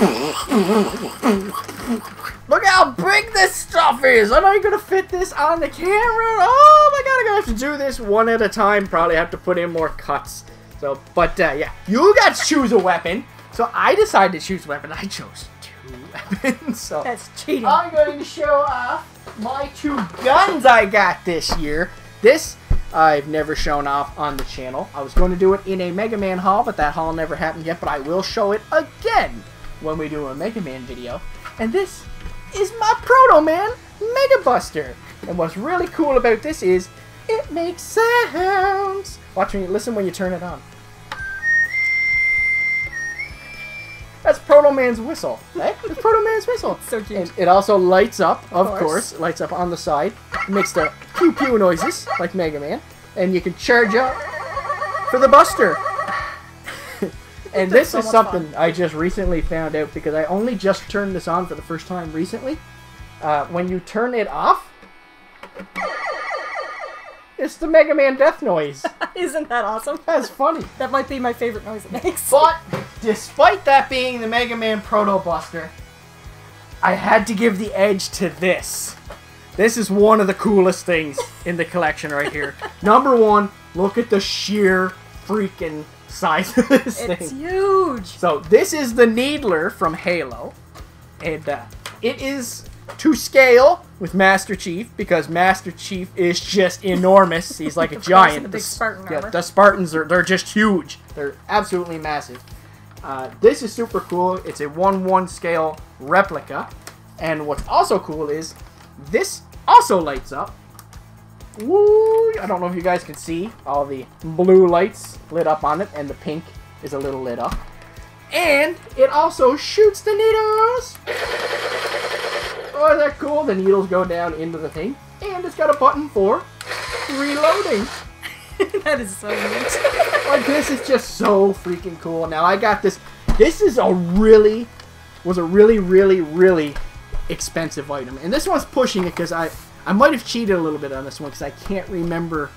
Look how big this stuff is! Am I gonna fit this on the camera? Oh my god, I'm gonna have to do this one at a time. Probably have to put in more cuts. So, but yeah, you got to choose a weapon. So I decided to choose a weapon. I chose 2 weapons. So that's cheating. I'm going to show off my 2 guns I got this year. This I've never shown off on the channel. I was going to do it in a Mega Man haul, but that haul never happened yet. But I will show it again when we do a Mega Man video. And this is my Proto Man Mega Buster. And what's really cool about this is it makes sounds. Watch me, listen when you turn it on. That's Proto Man's whistle. Right? It's Proto Man's whistle. So cute. And it also lights up, of course. It lights up on the side. It makes the pew pew noises like Mega Man. And you can charge up for the Buster. And this is something I just recently found out because I only just turned this on for the first time recently. When you turn it off, it's the Mega Man death noise. Isn't that awesome? That's funny. That might be my favorite noise it makes. But despite that being the Mega Man Proto Buster, I had to give the edge to this. This is one of the coolest things in the collection right here. Number 1, look at the sheer freaking size of this thing. It's huge. So this is the Needler from Halo. And it is to scale with Master Chief because Master Chief is just enormous. He's like a giant. The big Spartan armor. The Spartans they're just huge. They're absolutely massive. This is super cool. It's a 1/1 scale replica. And what's also cool is this also lights up. Woo! I don't know if you guys can see all the blue lights lit up on it, and the pink is a little lit up. And it also shoots the needles. Oh, is that cool? The needles go down into the thing. And it's got a button for reloading. That is so neat. Like, this is just so freaking cool. Now, I got this. This is a really expensive item. And this one's pushing it because I might have cheated a little bit on this one because I can't remember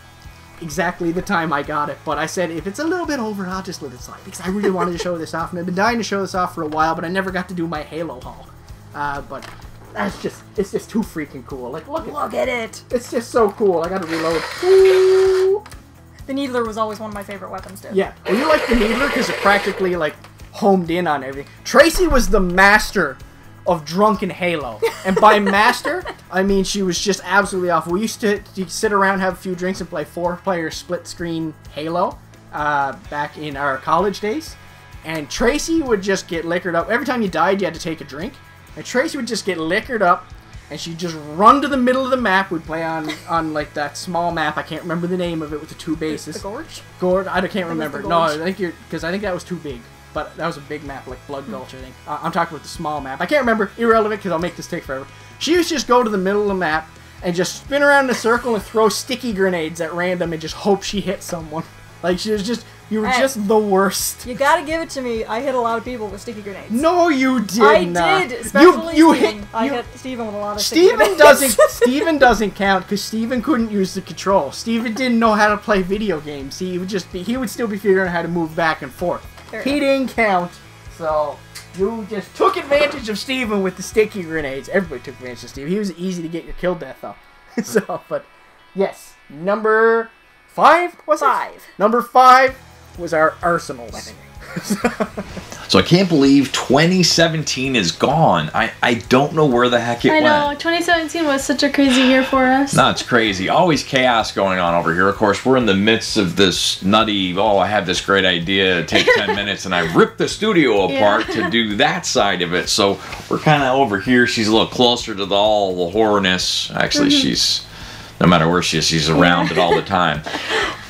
exactly the time I got it. But I said, if it's a little bit over, I'll just let it slide. Because I really wanted to show this off. And I've been dying to show this off for a while, but I never got to do my Halo haul. But it's just too freaking cool. Like, look at it. It's just so cool. I gotta reload. Ooh. The Needler was always one of my favorite weapons, too. Yeah. Well, you like the Needler because it practically, like, homed in on everything. Tracey was the master of drunken Halo. And by master, I mean she was just absolutely awful. We used to sit around, have a few drinks, and play 4-player split-screen Halo back in our college days. And Tracey would just get liquored up. Every time you died, you had to take a drink. And Tracey would just get liquored up, and she'd just run to the middle of the map. We'd play on like that small map. I can't remember the name of it with the 2 bases. The Gorge? Gorge? I can't remember. No, I think because I think that was too big. But that was a big map, like Blood Gulch, I think. I'm talking about the small map. I can't remember. Irrelevant, because I'll make this take forever. She used to just go to the middle of the map and just spin around in a circle and throw sticky grenades at random and just hope she hit someone. Like, she was just... You were just the worst. You gotta give it to me. I hit a lot of people with sticky grenades. No, you did not. I did, especially Steven. I hit Steven with a lot of sticky grenades. Steven doesn't count because Steven couldn't use the control. Steven didn't know how to play video games. He would still be figuring out how to move back and forth. He didn't count, so you just took advantage of Steven with the sticky grenades. Everybody took advantage of Steven. He was easy to get your kill death though. So, but yes, number 5 was 5. Number 5 was our arsenals. So I can't believe 2017 is gone. I don't know where the heck it went. I know, 2017 was such a crazy year for us. No, it's crazy. Always chaos going on over here. Of course, we're in the midst of this nutty, oh, I have this great idea, take 10 minutes, and I ripped the studio apart to do that side of it. So we're kind of over here. She's a little closer to all the horrorness. Actually, she's, no matter where she is, she's around it all the time.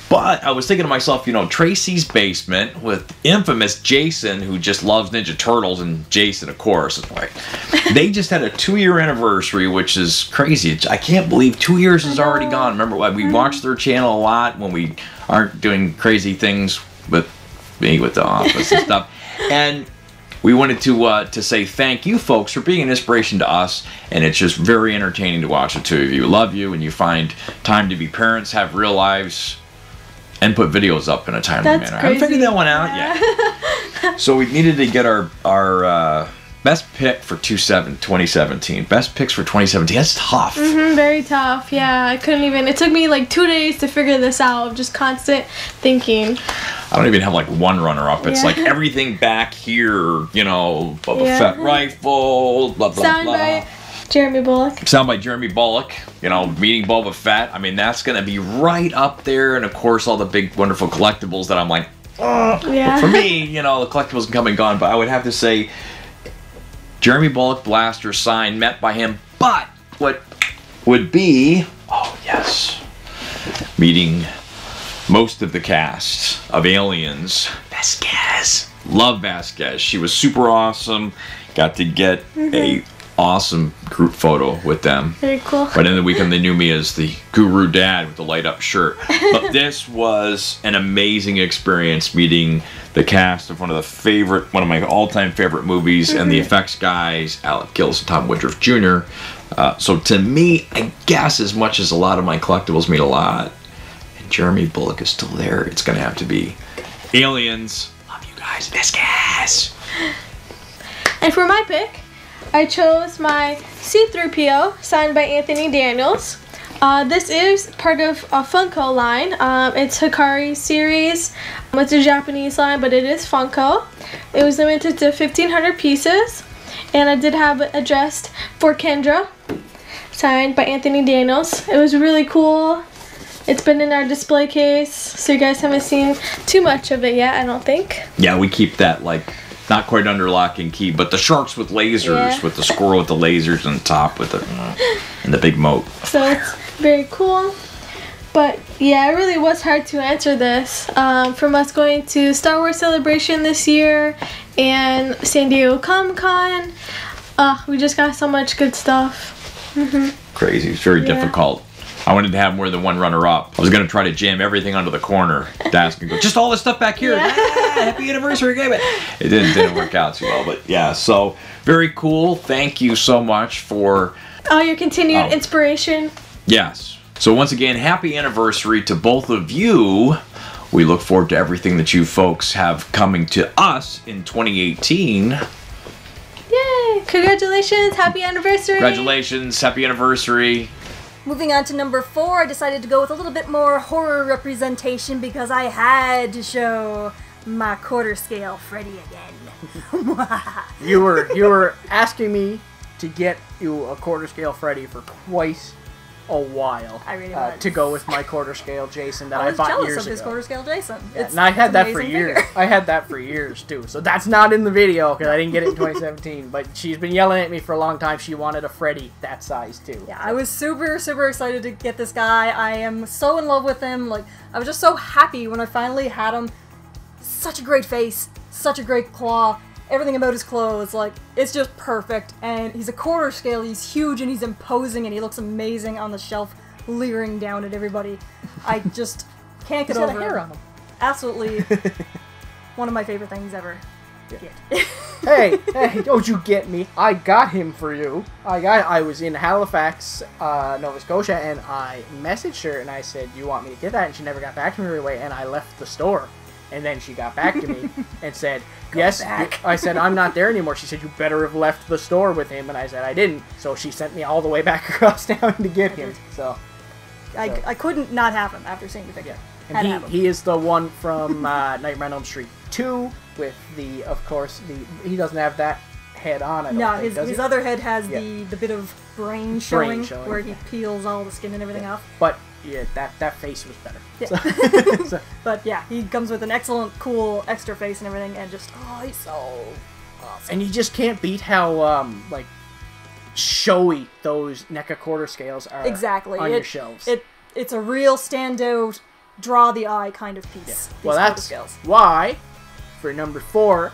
But I was thinking to myself, you know, Tracey's Basement with infamous Jason, who just loves Ninja Turtles, and Jason, of course. They just had a 2-year anniversary, which is crazy. I can't believe 2 years is already gone. Remember, we watch their channel a lot when we aren't doing crazy things with me with the office and stuff. And we wanted to say thank you, folks, for being an inspiration to us. And it's just very entertaining to watch the two of you. Love you, and you find time to be parents, have real lives, and put videos up in a timely manner. Crazy. I haven't figured that one out yet. So we needed to get our best pick for 2017. Best picks for 2017. That's tough. Very tough. Yeah, I couldn't even. It took me like 2 days to figure this out. Just constant thinking. I don't even have like one runner-up. It's like everything back here, you know, Boba Fett rifle, blah, blah, Sound blah. by Jeremy Bullock. Sound by Jeremy Bullock, you know, meeting Boba Fett. I mean, that's going to be right up there. And, of course, all the big, wonderful collectibles that I'm like, yeah. For me, you know, the collectibles can come and gone. But I would have to say Jeremy Bullock blaster sign met by him. But what would be, oh, yes, meeting most of the cast of Aliens. Vasquez. Love Vasquez. She was super awesome. Got to get a awesome group photo with them. Very cool. But in the weekend they knew me as the guru dad with the light up shirt. But this was an amazing experience meeting the cast of one of my all-time favorite movies and the effects guys, Alec Gills and Tom Woodruff Jr. So to me, I guess as much as a lot of my collectibles mean a lot, and Jeremy Bullock is still there, it's gonna have to be Aliens. Love you guys. Viscous. And for my pick, I chose my C-3PO, signed by Anthony Daniels. This is part of a Funko line. It's Hikari series. It's a Japanese line, but it is Funko. It was limited to 1,500 pieces. And I did have it addressed for Kendra, signed by Anthony Daniels. It was really cool. It's been in our display case, so you guys haven't seen too much of it yet, I don't think. Yeah, we keep that like not quite under lock and key, but the sharks with lasers, with the squirrel with the lasers on the top with the and the big moat. So it's very cool. But yeah, it really was hard to answer this. From us going to Star Wars Celebration this year and San Diego Comic-Con, we just got so much good stuff. Crazy. It's very difficult. I wanted to have more than one runner-up. I was going to try to jam everything onto the corner. Dask and go, just all this stuff back here. Happy anniversary, game it. It didn't work out too well, but yeah. So very cool. Thank you so much for all your continued inspiration. Yes. So once again, happy anniversary to both of you. We look forward to everything that you folks have coming to us in 2018. Yay! Congratulations! Happy anniversary! Congratulations! Happy anniversary! Moving on to number 4, I decided to go with a little bit more horror representation because I had to show my quarter scale Freddy again. You were asking me to get you a quarter scale Freddy for quite a while. I really was. To go with my quarter scale Jason that I I was bought jealous years of his ago. quarter scale Jason. Yeah, and I had that for years. I had that for years too. So that's not in the video because I didn't get it in 2017. But she's been yelling at me for a long time. She wanted a Freddy that size too. Yeah, I was super excited to get this guy. I am so in love with him. Like, I was just so happy when I finally had him. Such a great face, such a great claw. Everything about his clothes, like, it's just perfect. And he's a quarter scale. He's huge and he's imposing and he looks amazing on the shelf, leering down at everybody. I just can't get over got a hair on him. Absolutely one of my favorite things ever. Hey, don't you get me? I got him for you. I was in Halifax, Nova Scotia, and I messaged her and I said, "You want me to get that?" And she never got back to me right away. And I left the store, and then she got back to me and said, "Yes." I said, "I'm not there anymore." She said, "You better have left the store with him," and I said, "I didn't." So she sent me all the way back across town to get him. So I couldn't not have him after seeing the video. And he is the one from Nightmare on Elm Street 2 with of course, he doesn't have that head on. I don't think, his other head has the bit of brain showing where he peels all the skin and everything off. But yeah, that face was better. Yeah. So, but yeah, he comes with an excellent, cool extra face and everything, and just he's so awesome. And you just can't beat how like showy those NECA quarter scales are. Exactly. On your shelves. It's a real standout, draw the eye kind of piece. Yeah. Well, that's why for number 4,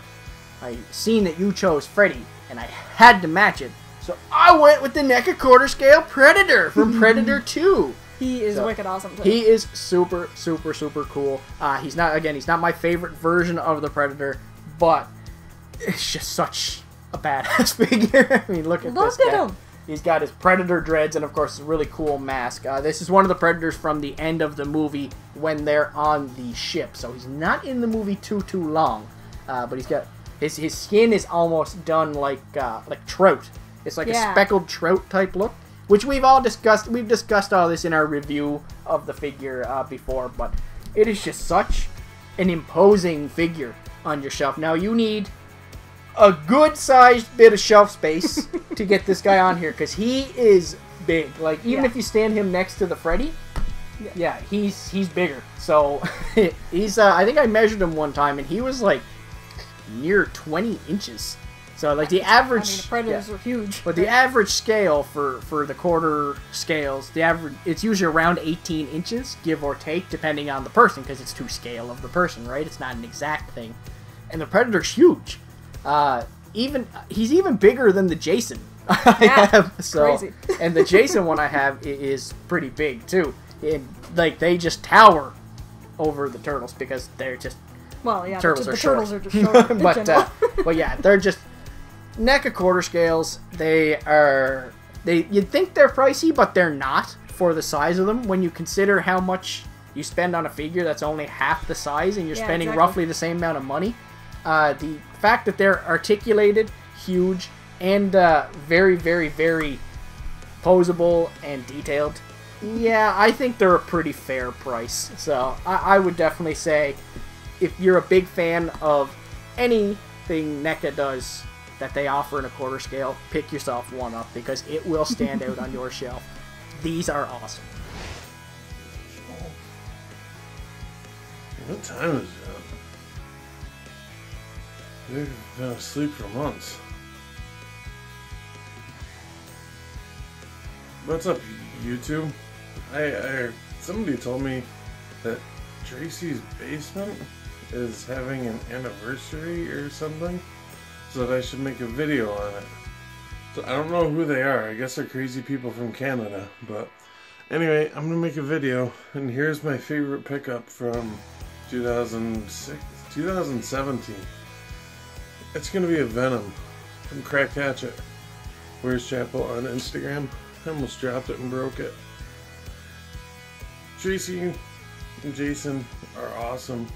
I seen that you chose Freddy, and I had to match it. So I went with the NECA quarter scale Predator from Predator 2. He is wicked awesome too. He is super, super, super cool. He's not my favorite version of the Predator, but it's just such a badass figure. I mean, look at this guy. Him. He's got his Predator dreads and, of course, a really cool mask. This is one of the Predators from the end of the movie when they're on the ship. So he's not in the movie too long, but he's got his skin is almost done like trout. It's like a speckled trout type look, which we've all discussed. We've discussed all this in our review of the figure before, but it is just such an imposing figure on your shelf. Now you need a good-sized bit of shelf space to get this guy on here, because he is big. Like, even if you stand him next to the Freddy, he's bigger. So, he's, I think I measured him one time, and he was, like, near 20 inches. So, like, the average... I mean, the Predators are huge. But the average scale for the quarter scales, it's usually around 18 inches, give or take, depending on the person, because it's to scale of the person, right? It's not an exact thing. And the Predator's huge. He's even bigger than the Jason I have. So, crazy. And the Jason one I have is pretty big too. And like they just tower over the turtles because they're just turtles are short. Turtles are just short. But yeah, they're just NECA quarter scales. You'd think they're pricey, but they're not for the size of them. When you consider how much you spend on a figure that's only half the size, and you're spending roughly the same amount of money. The fact that they're articulated, huge, and very, very, very posable and detailed, I think they're a pretty fair price. So I would definitely say, if you're a big fan of anything NECA does that they offer in a quarter scale, pick yourself one up, because it will stand out on your shelf. These are awesome. What time is it? They've been asleep for months. What's up, YouTube? Somebody told me that Tracey's Basement is having an anniversary or something, so that I should make a video on it. So I don't know who they are. I guess they're crazy people from Canada, but anyway, I'm gonna make a video, and here's my favorite pickup from 2017. It's gonna be a Venom from Cracked Hatchet. Where's Chapel on Instagram? I almost dropped it and broke it. Tracey and Jason are awesome.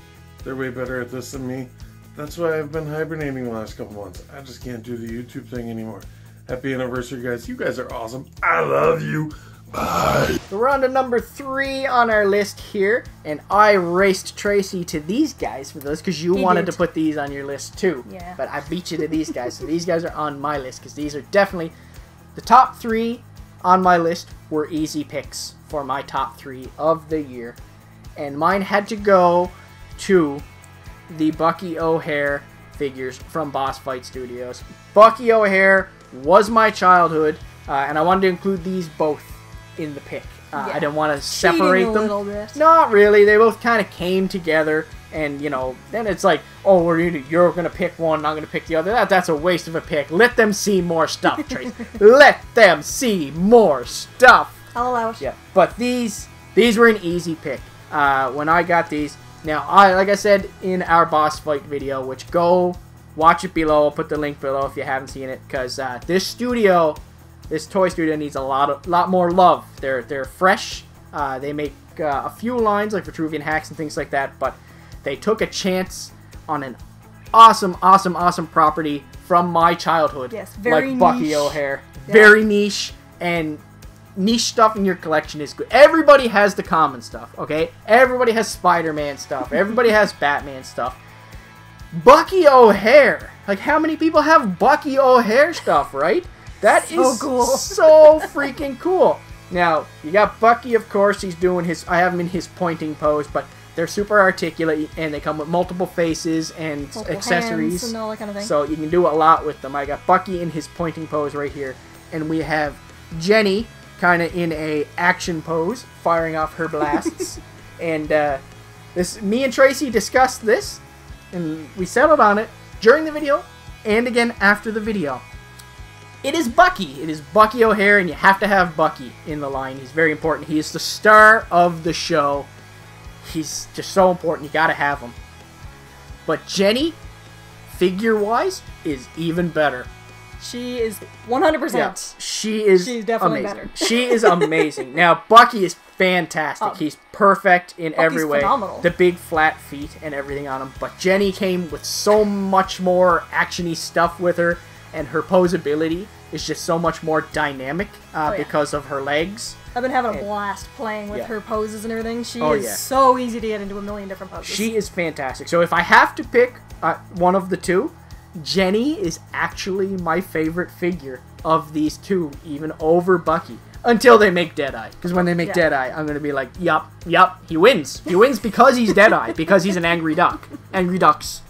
They're way better at this than me. That's why I've been hibernating the last couple months. I just can't do the YouTube thing anymore. Happy anniversary, guys. You guys are awesome. I love you. Bye. So we're on to number 3 on our list here, and I raced Tracey to these guys for those because you wanted to put these on your list too. Yeah. But I beat you to these guys, so these guys are on my list because these are definitely the top 3 on my list were easy picks for my top 3 of the year, and mine had to go to the Bucky O'Hare figures from Boss Fight Studios. Bucky O'Hare was my childhood, and I wanted to include these both in the pick. I didn't want to separate them. Little bit. Not really. They both kind of came together, and you know, then it's like, oh, you're gonna pick one, and I'm gonna pick the other. That's a waste of a pick. Let them see more stuff, Trace. Let them see more stuff. I'll allow it. Yeah, but these were an easy pick when I got these. Now, like I said in our boss fight video, which go watch it below. I'll put the link below if you haven't seen it, because this toy studio needs a lot more love. They're fresh. They make a few lines like Vitruvian hacks and things like that, but they took a chance on an awesome property from my childhood. Yes, very like Bucky niche. O'Hare. Yeah. Very niche, and niche stuff in your collection is good. Everybody has the common stuff, okay? Everybody has Spider-Man stuff. Everybody has Batman stuff. Bucky O'Hare. Like, how many people have Bucky O'Hare stuff, right? That So is cool. so freaking cool. Now, you got Bucky, of course. He's doing his... I have him in his pointing pose, but they're super articulate, and they come with multiple faces and Multiple accessories. hands and all that kind of thing. So you can do a lot with them. I got Bucky in his pointing pose right here, and we have Jenny kind of in a action pose, firing off her blasts. And me and Tracy discussed this, and we settled on it during the video, and again after the video. It is Bucky. It is Bucky O'Hare, and you have to have Bucky in the line. He's very important. He is the star of the show. He's just so important. You gotta have him. But Jenny, figure-wise, is even better. She is 100%. Yeah, she's definitely amazing. better. She is amazing. Now, Bucky is fantastic. Oh. He's perfect in every way. Phenomenal. The big flat feet and everything on him. But Jenny came with so much more action-y stuff with her, and her posability is just so much more dynamic because of her legs. I've been having a blast playing with her poses and everything. She Oh, is yeah. so easy to get into a million different poses. She is fantastic. So if I have to pick one of the two, Jenny is actually my favorite figure of these two, even over Bucky. Until they make Deadeye. Because when they make Deadeye, I'm going to be like, yup, he wins. He wins because he's Deadeye, because he's an angry duck. Angry ducks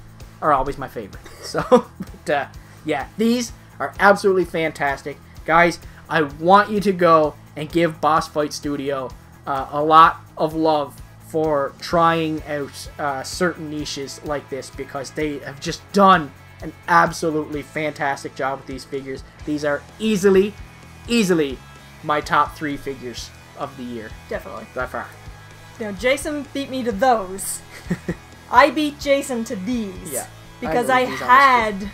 are always my favorite. So, but, yeah, these are absolutely fantastic. Guys, I want you to go and give Boss Fight Studio a lot of love for trying out certain niches like this, because they have just done an absolutely fantastic job with these figures. These are easily my top 3 figures of the year. Definitely. By far. Now, Jason beat me to those. I beat Jason to these. Yeah. Because I had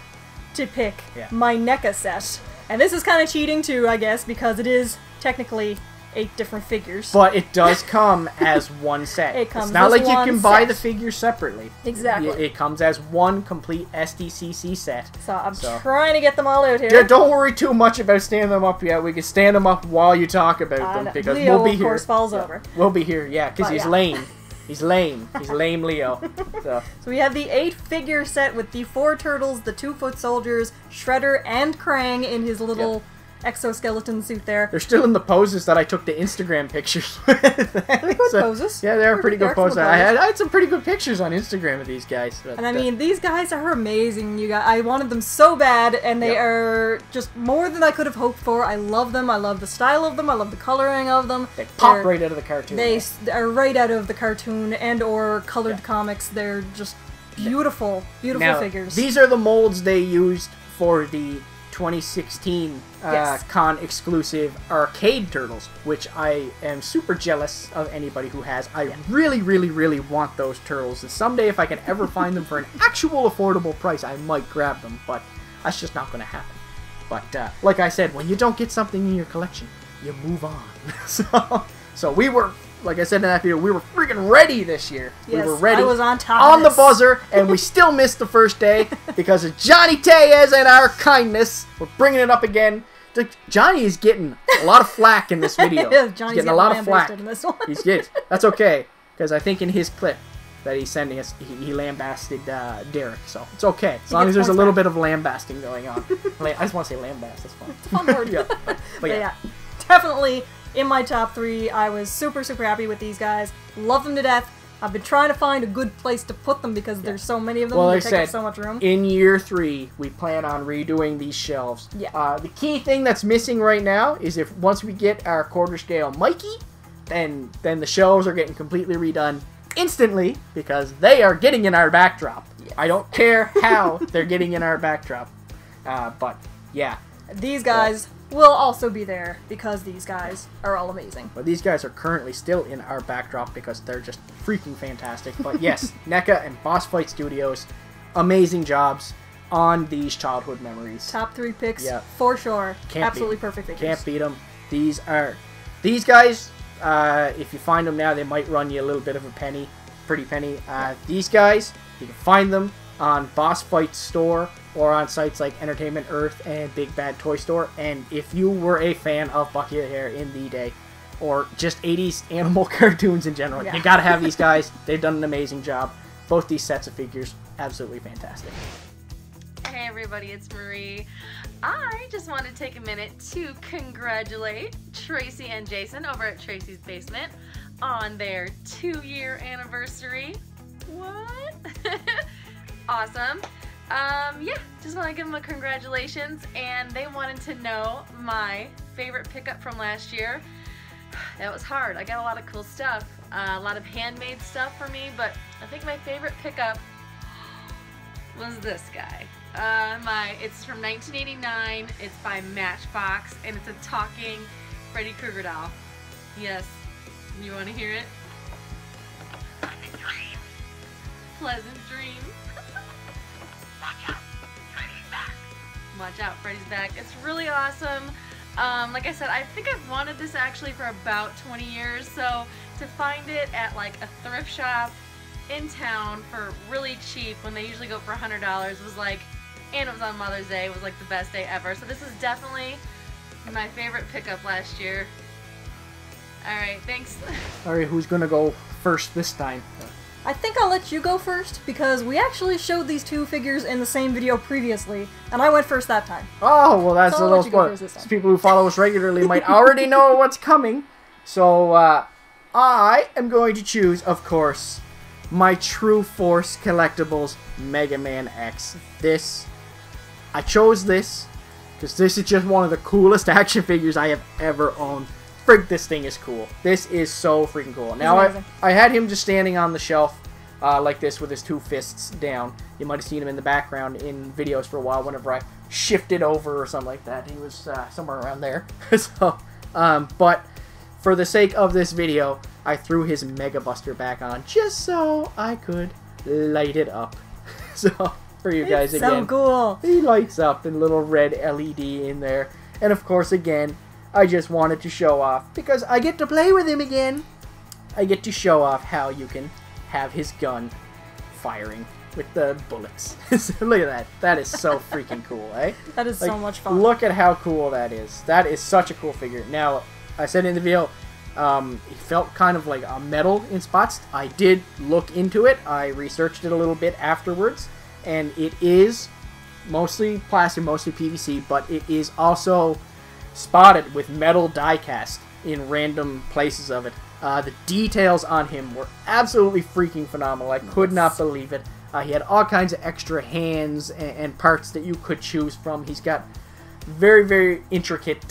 to pick my NECA set. And this is kind of cheating too, I guess, because it is technically 8 different figures. But it does come as one set. It comes It's not as like you one can buy set. the figures separately. Exactly. It comes as one complete SDCC set. So I'm trying to get them all out here. Yeah, don't worry too much about standing them up yet. We can stand them up while you talk about them, because Leo, we'll be of here. course, falls over. We'll be here, yeah, because But he's yeah. lame. He's lame. He's lame Leo. So we have the 8-figure set with the 4 turtles, the 2-foot soldiers, Shredder, and Krang in his little exoskeleton suit there. they're still in the poses that I took the Instagram pictures with. Pretty good poses. Yeah, they're pretty good They're cool poses. I had some pretty good pictures on Instagram of these guys. But, And I mean, these guys are amazing. You guys, I wanted them so bad, and they are just more than I could have hoped for. I love them. I love the style of them. I love the coloring of them. They pop right out of the cartoon. They are right out of the cartoon and or colored comics. They're just beautiful, beautiful now, figures. These are the molds they used for the 2016 Yes. con exclusive arcade turtles, which I am super jealous of anybody who has. I really want those turtles, and someday if I can ever find them for an actual affordable price, I might grab them, but that's just not going to happen. But like I said, when you don't get something in your collection, you move on. so we were, like I said in that video, we were freaking ready this year. Yes, we were ready. I was on top of the this. buzzer, and we still missed the first day because of Johnny Tellez and our kindness. We're bringing it up again. Johnny is getting a lot of flack in this video. Johnny's He's getting a lot of flack. lambasted in this one. He's good. That's okay, because I think in his clip that he's sending us, he lambasted Derek, so it's okay. As long as there's a little bit of lambasting going on. I just want to say lambast, that's fun. It's a fun word. Yeah. But yeah, definitely in my top 3. I was super happy with these guys. Love them to death. I've been trying to find a good place to put them because there's so many of them. Well, they like I take up said, so much room. in year 3, we plan on redoing these shelves. Yeah. The key thing that's missing right now is if once we get our quarter scale Mikey, then the shelves are getting completely redone instantly because they are getting in our backdrop. Yes. I don't care how they're getting in our backdrop. But yeah. These guys will also be there because these guys are all amazing. But these guys are currently still in our backdrop because they're just freaking fantastic. But yes, NECA and Boss Fight Studios, amazing jobs on these childhood memories. Top 3 picks for sure. Absolutely perfect figures. Can't beat them. These guys, if you find them now, they might run you a little bit of a penny, pretty penny. These guys, you can find them on Boss Fight Store or on sites like Entertainment Earth and Big Bad Toy Store. And if you were a fan of Bucky O'Hare in the day, or just 80s animal cartoons in general, you gotta have these guys. They've done an amazing job. Both these sets of figures absolutely fantastic. Hey everybody, it's Marie. I just want to take a minute to congratulate Tracy and Jason over at Tracy's Basement on their 2-year anniversary. What? Awesome. Yeah, just want to give them a congratulations, and they wanted to know my favorite pickup from last year. That was hard. I got a lot of cool stuff, a lot of handmade stuff for me, but I think my favorite pickup was this guy. It's from 1989, it's by Matchbox, and it's a talking Freddy Krueger doll. Yes, you want to hear it? Pleasant dreams. Pleasant dreams. Watch out, Freddy's back. Watch out, Freddy's back. It's really awesome. Like I said, I think I've wanted this actually for about 20 years, so to find it at like a thrift shop in town for really cheap when they usually go for $100 was like, and it was on Mother's Day, it was like the best day ever. So this is definitely my favorite pickup last year. Alright, thanks. Alright, who's gonna go first this time? I think I'll let you go first, because we actually showed these two figures in the same video previously, and I went first that time. Oh, well that's So a I'll little let you go spoiler. first this time. People who follow us regularly might already know what's coming. So, I am going to choose, of course, my True Force Collectibles Mega Man X. I chose this because this is just one of the coolest action figures I have ever owned. Frig, this thing is cool. This is so freaking cool. Now, I had him just standing on the shelf like this with his two fists down. You might have seen him in the background in videos for a while whenever I shifted over or something like that. He was somewhere around there. So, but for the sake of this video, I threw his Mega Buster back on just so I could light it up. So, for you guys It's again. so cool. He lights up in little red LED in there. And of course, again, I just wanted to show off, because I get to play with him again. I get to show off how you can have his gun firing with the bullets. Look at that. That is so freaking cool, eh? That is so much fun. Look at how cool that is. That is such a cool figure. Now, I said in the video, it felt kind of like a metal in spots. I did look into it. I researched it a little bit afterwards. And it is mostly plastic, mostly PVC, but it is also spotted with metal die cast in random places of it. The details on him were absolutely freaking phenomenal. I could not believe it. He had all kinds of extra hands and parts that you could choose from. He's got very, very intricate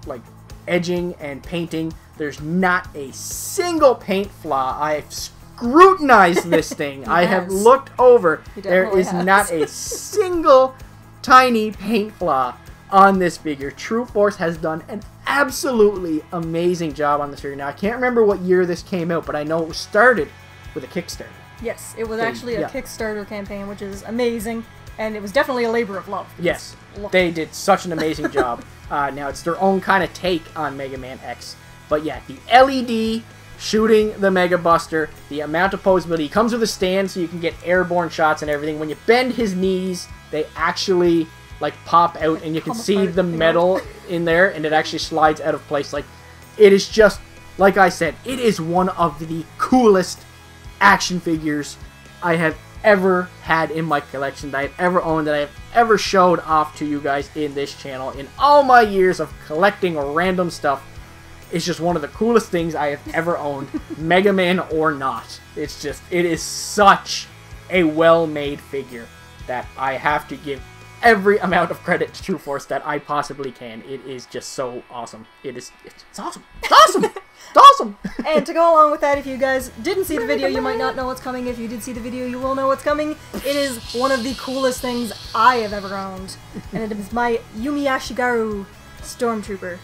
like edging and painting. There's not a single paint flaw. I've scrutinized this thing. I have looked over. There is not a single tiny paint flaw on this figure. True Force has done an absolutely amazing job on this figure. Now, I can't remember what year this came out, but I know it was started with a Kickstarter. Yes, it was actually a Kickstarter campaign, which is amazing, and it was definitely a labor of love. Yes, they did such an amazing job. Now, it's their own kind of take on Mega Man X. But yeah, the LED shooting the Mega Buster, the amount of posability. He comes with a stand so you can get airborne shots and everything. When you bend his knees, they actually like pop out and you can see the metal in there, and it actually slides out of place. Like, it is just, like I said, it is one of the coolest action figures I have ever had in my collection, that I have ever owned, that I have ever showed off to you guys in this channel. In all my years of collecting random stuff, it's just one of the coolest things I have ever owned, Mega Man or not. It's just, it is such a well-made figure that I have to give every amount of credit to True Force that I possibly can. It is just so awesome. It's awesome. It's awesome. It's awesome. And to go along with that, if you guys didn't see the video, you might not know what's coming. If you did see the video, you will know what's coming. It is one of the coolest things I have ever owned. And it is my Yumi Ashigaru Stormtrooper.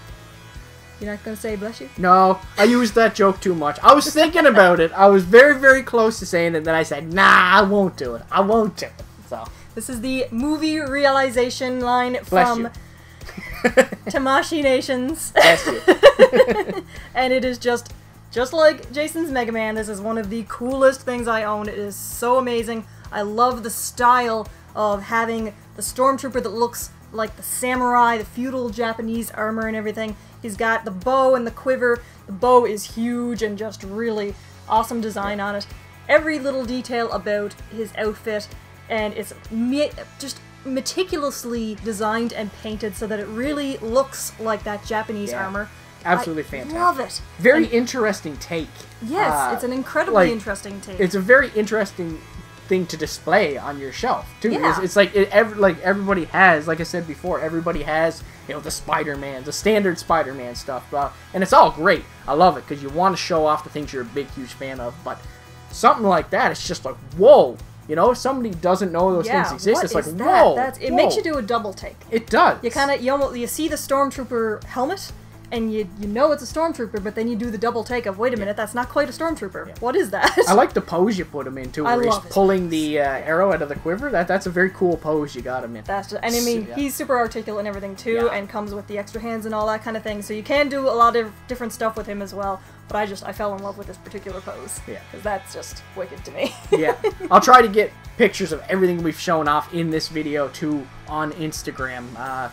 You're not going to say bless you? No, I used that joke too much. I was thinking about it. I was very, very close to saying it, and then I said, nah, I won't do it. I won't do it. So this is the movie realization line from Tamashii Nations. Bless you. And it is just like Jason's Mega Man. This is one of the coolest things I own. It is so amazing. I love the style of having the Stormtrooper that looks like the samurai, the feudal Japanese armor and everything. He's got the bow and the quiver. The bow is huge and just really awesome design on it. every little detail about his outfit, and it's just meticulously designed and painted so that it really looks like that Japanese armor. Absolutely fantastic. Love it. Very interesting take. Yes, it's an incredibly interesting take. It's a very interesting thing to display on your shelf too. Yeah. It's like everybody has, like I said before, everybody has, you know, the Spider-Man, the standard Spider-Man stuff, and it's all great. I love it because you want to show off the things you're a big, huge fan of. But something like that, it's just like, whoa. You know, if somebody doesn't know those things exist, it's like, whoa. It makes you do a double take. It does. You see the Stormtrooper helmet, and you know it's a Stormtrooper, but then you do the double take of, wait a minute, that's not quite a Stormtrooper. Yeah. What is that? I like the pose you put him in, too, where he's pulling the arrow out of the quiver. That's a very cool pose you got him in. And I mean, he's super articulate and everything, too, and comes with the extra hands and all that kind of thing, so you can do a lot of different stuff with him as well. But I fell in love with this particular pose. Yeah. Because that's just wicked to me. Yeah. I'll try to get pictures of everything we've shown off in this video, too, on Instagram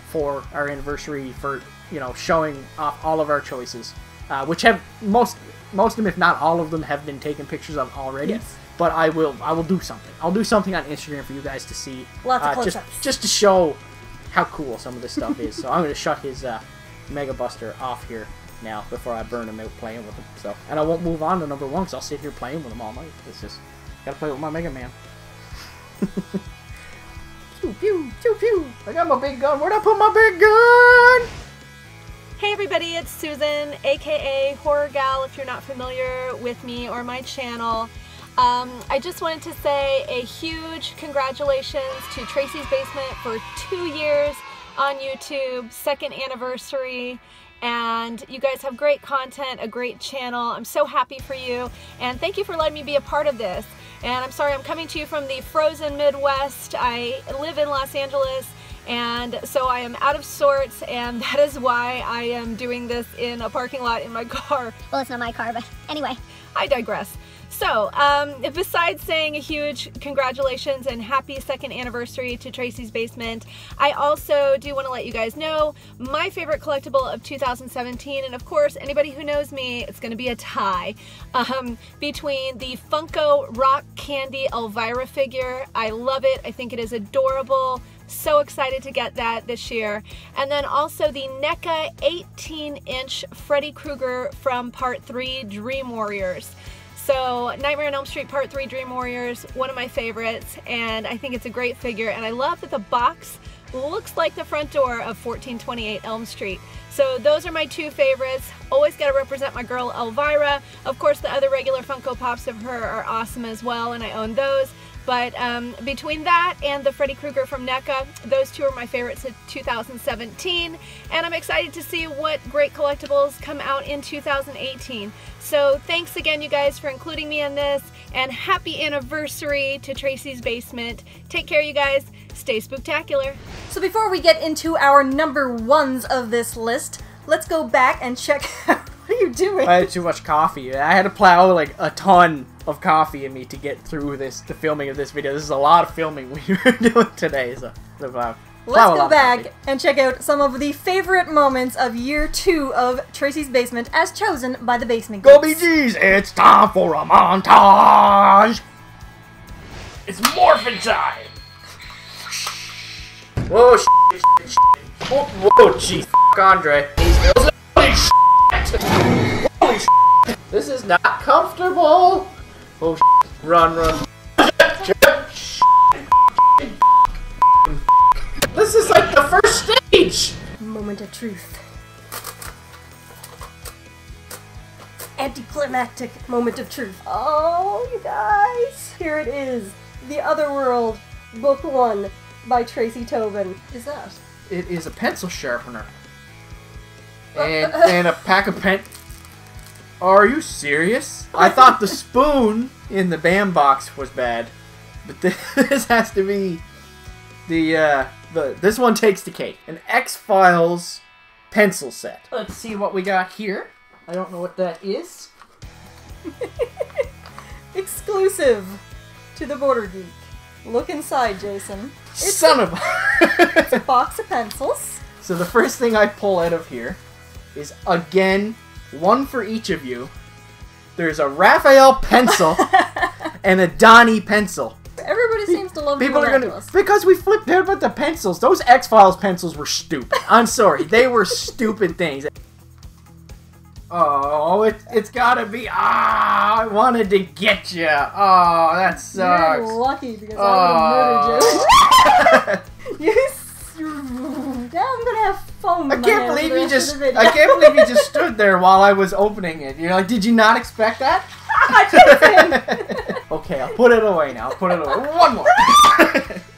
for our anniversary, for, you know, showing off all of our choices. Which have, most of them, if not all of them, have been taken pictures of already. Yes. But I will do something. I'll do something on Instagram for you guys to see. Lots of close-ups. Just to show how cool some of this stuff is. So I'm going to shut his Mega Buster off here now before I burn him out playing with him. So, and I won't move on to number 1 because I'll sit here playing with him all night. It's just gotta play with my Mega Man. Pew pew pew pew! I got my big gun. Where'd I put my big gun? Hey everybody, it's Susan, aka Horror Gal, if you're not familiar with me or my channel. I just wanted to say a huge congratulations to Tracey's Basement for 2 years on YouTube, 2nd anniversary. And you guys have great content, a great channel. I'm so happy for you, and thank you for letting me be a part of this. And I'm sorry, I'm coming to you from the frozen Midwest. I live in Los Angeles, and so I am out of sorts, and that is why I am doing this in a parking lot in my car. Well, it's not my car, but anyway. I digress. So, besides saying a huge congratulations and happy 2nd anniversary to Tracey's Basement, I also do want to let you guys know my favorite collectible of 2017, and of course, anybody who knows me, it's going to be a tie between the Funko Rock Candy Elvira figure. I love it. I think it is adorable. So excited to get that this year. And then also the NECA 18-inch Freddy Krueger from Part 3 Dream Warriors. So, Nightmare on Elm Street Part 3 Dream Warriors, one of my favorites, and I think it's a great figure, and I love that the box looks like the front door of 1428 Elm Street. So those are my 2 favorites. Always got to represent my girl Elvira. Of course, the other regular Funko Pops of her are awesome as well, and I own those. But between that and the Freddy Krueger from NECA, those 2 are my favorites of 2017. And I'm excited to see what great collectibles come out in 2018. So thanks again, you guys, for including me in this. And happy anniversary to Tracey's Basement. Take care, you guys. Stay spooktacular. So before we get into our number 1s of this list, let's go back and check out. What are you doing? I had too much coffee. I had to plow like a ton of coffee in me to get through the filming of this video. This is a lot of filming we were doing today. So let's go back and check out some of the favorite moments of year 2 of Tracey's Basement as chosen by the Basement Geeks. Go BGs! It's time for a montage! It's morphin' time! Whoa, shit. Whoa, jeez. Andre. Holy shit! Holy shit! This is not comfortable! Oh, shit. Run. This is like the first stage! Moment of truth. Anticlimactic moment of truth. Oh, you guys! Here it is. The Otherworld, Book 1 by Tracey Tobin. What is that? It is a pencil sharpener. And a pack of pen... Are you serious? I thought the spoon in the BAM box was bad. But this has to be... This one takes the cake. An X-Files pencil set. Let's see what we got here. I don't know what that is. Exclusive to the Border Geek. Look inside, Jason. It's a box of pencils. So the first thing I pull out of here is, again, one for each of you. There's a Raphael pencil and a Donnie pencil. Everybody seems to love the People are gonna Miraculous. because we flipped out about the pencils. Those X-Files pencils were stupid. I'm sorry, they were stupid things. Oh, it's gotta be. I wanted to get you. Oh, that sucks. You're lucky because I would have murdered you. Now I'm gonna have foam. I can't believe you just stood there while I was opening it. You're like, did you not expect that? Okay, I'll put it away now. I'll put it away. One more.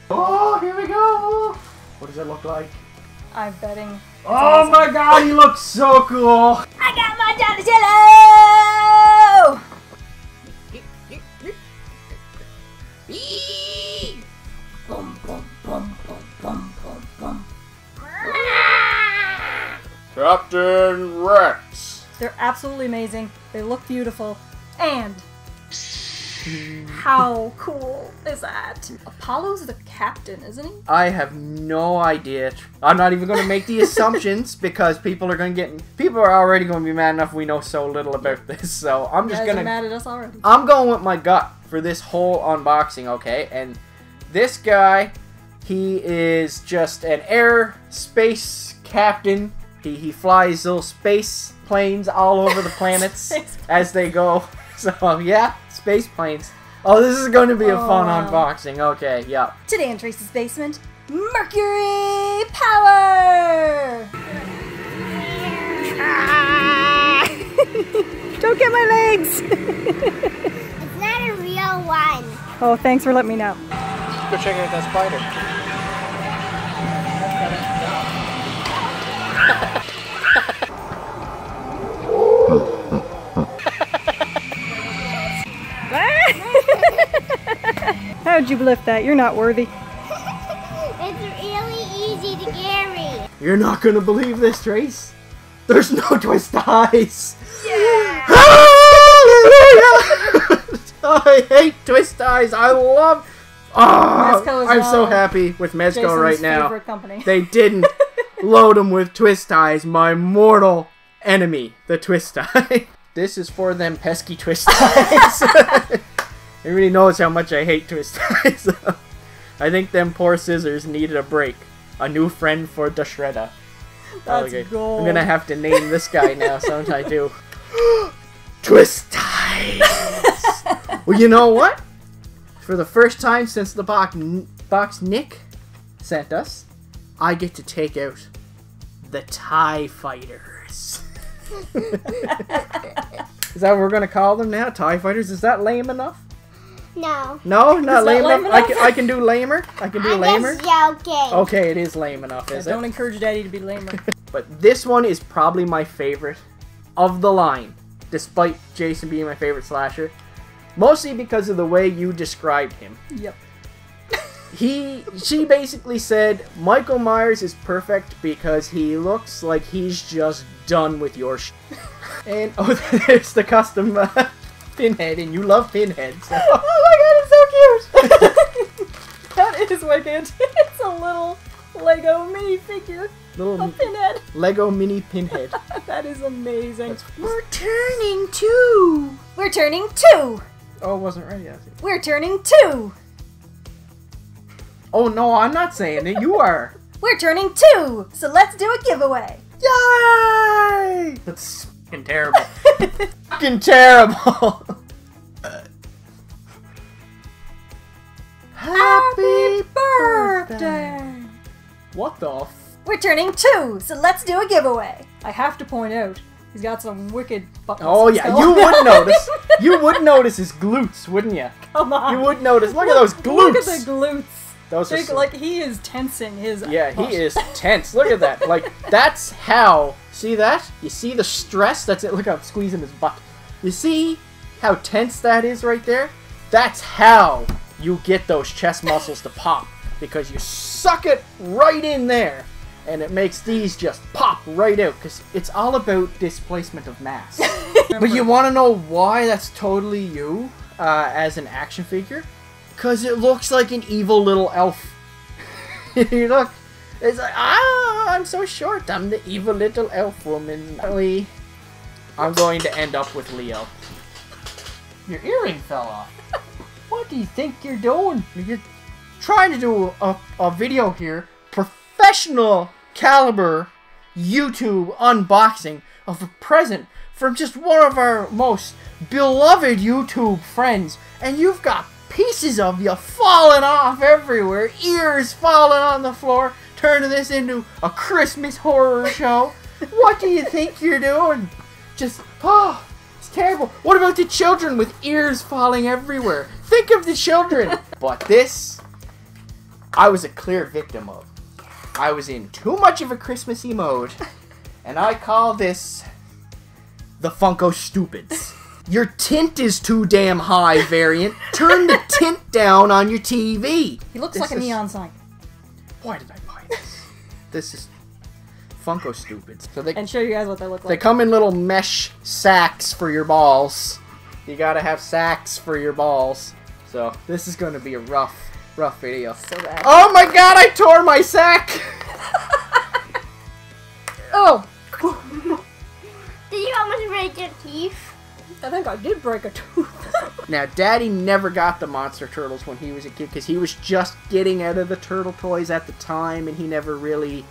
Oh, here we go. What does it look like? I'm betting. Oh my god, he looks so cool. I got my Donatello! Boom, boom, boom, boom, boom, boom, boom. Captain Rex. They're absolutely amazing. They look beautiful. And how cool is that? Apollo's the captain, isn't he? I have no idea. I'm not even going to make the assumptions because people are already going to be mad enough we know so little about this. So I'm just going to mad at us already. I'm going with my gut for this whole unboxing, okay? And this guy, he is just an aerospace captain. He flies little space planes all over the planets as they go. So yeah, space planes. Oh, this is going to be a fun unboxing. Okay, yeah. Today in Tracey's basement, Mercury power! Don't get my legs! It's not a real one. Oh, thanks for letting me know. Go check out that spider. How'd you lift that? You're not worthy. It's really easy to carry. You're not gonna believe this, Trace. There's no twist ties. Yeah. Hallelujah! I hate twist ties. I love. Oh, I'm so happy with Mezco Jason's right now. favorite company. They didn't load them with twist ties. My mortal enemy, the twist tie. This is for them pesky twist ties. Everybody knows how much I hate twist ties. I think them poor scissors needed a break. A new friend for the shredder. That's gold. I'm gonna have to name this guy now, something I do. Twist ties! Well, you know what? For the first time since the box Nick sent us, I get to take out the TIE Fighters. Is that what we're gonna call them now? TIE Fighters? Is that lame enough? No. No, not lame enough. enough? I can do lamer. I can do lamer. Just joking. Okay, it is lame enough, is it? Don't encourage Daddy to be lamer. But this one is probably my favorite of the line, despite Jason being my favorite slasher. Mostly because of the way you described him. Yep. She basically said Michael Myers is perfect because he looks like he's just done with your shit. And oh, there's the custom Pinhead, and you love Pinhead. So. Oh my god, it's so cute! That is wicked. It's a little Lego minifigure of Pinhead. Lego mini Pinhead. That is amazing. We're turning 2! We're turning 2! Oh, it wasn't ready yet. We're turning 2! Oh no, I'm not saying it. You are. We're turning 2! So let's do a giveaway. Yay! That's fucking terrible. Fucking terrible. Happy birthday! What the We're turning 2, so let's do a giveaway. I have to point out, he's got some wicked buttons. Oh yeah, you would notice. You would notice his glutes, wouldn't you? Come on. You would notice. Look at those glutes. Look at the glutes. Those are like he is tensing his. Yeah, he is tense. Look at that. Like that's how. See that? You see the stress? That's it. Look how I'm squeezing his butt. You see how tense that is right there? That's how you get those chest muscles to pop, because you suck it right in there, and it makes these just pop right out, because it's all about displacement of mass. But you want to know why that's totally you as an action figure? Because it looks like an evil little elf. You look, it's like, I'm so short, I'm the evil little elf woman. I'm going to end up with Leo. Your earring fell off. What do you think you're doing? You're trying to do a video here, professional caliber YouTube unboxing of a present from just one of our most beloved YouTube friends, and you've got pieces of you falling off everywhere, ears falling on the floor, turning this into a Christmas horror show. What do you think you're doing? Just, oh, it's terrible. What about the children with ears falling everywhere? Think of the children. But this, I was a clear victim of. I was in too much of a Christmassy mode, and I call this the Funko Stupids. Your tint is too damn high, variant. Turn the tint down on your TV. He looks like a neon sign. Why did I buy this? This is Funko Stupids. So and show you guys what they look like. They come in little mesh sacks for your balls. You gotta have sacks for your balls. So this is gonna be a rough video. So bad. Oh my god, I tore my sack! Oh! Did you almost break your teeth? I think I did break a tooth. Now, Daddy never got the Monster Turtles when he was a kid because he was just getting out of the turtle toys at the time, and he never really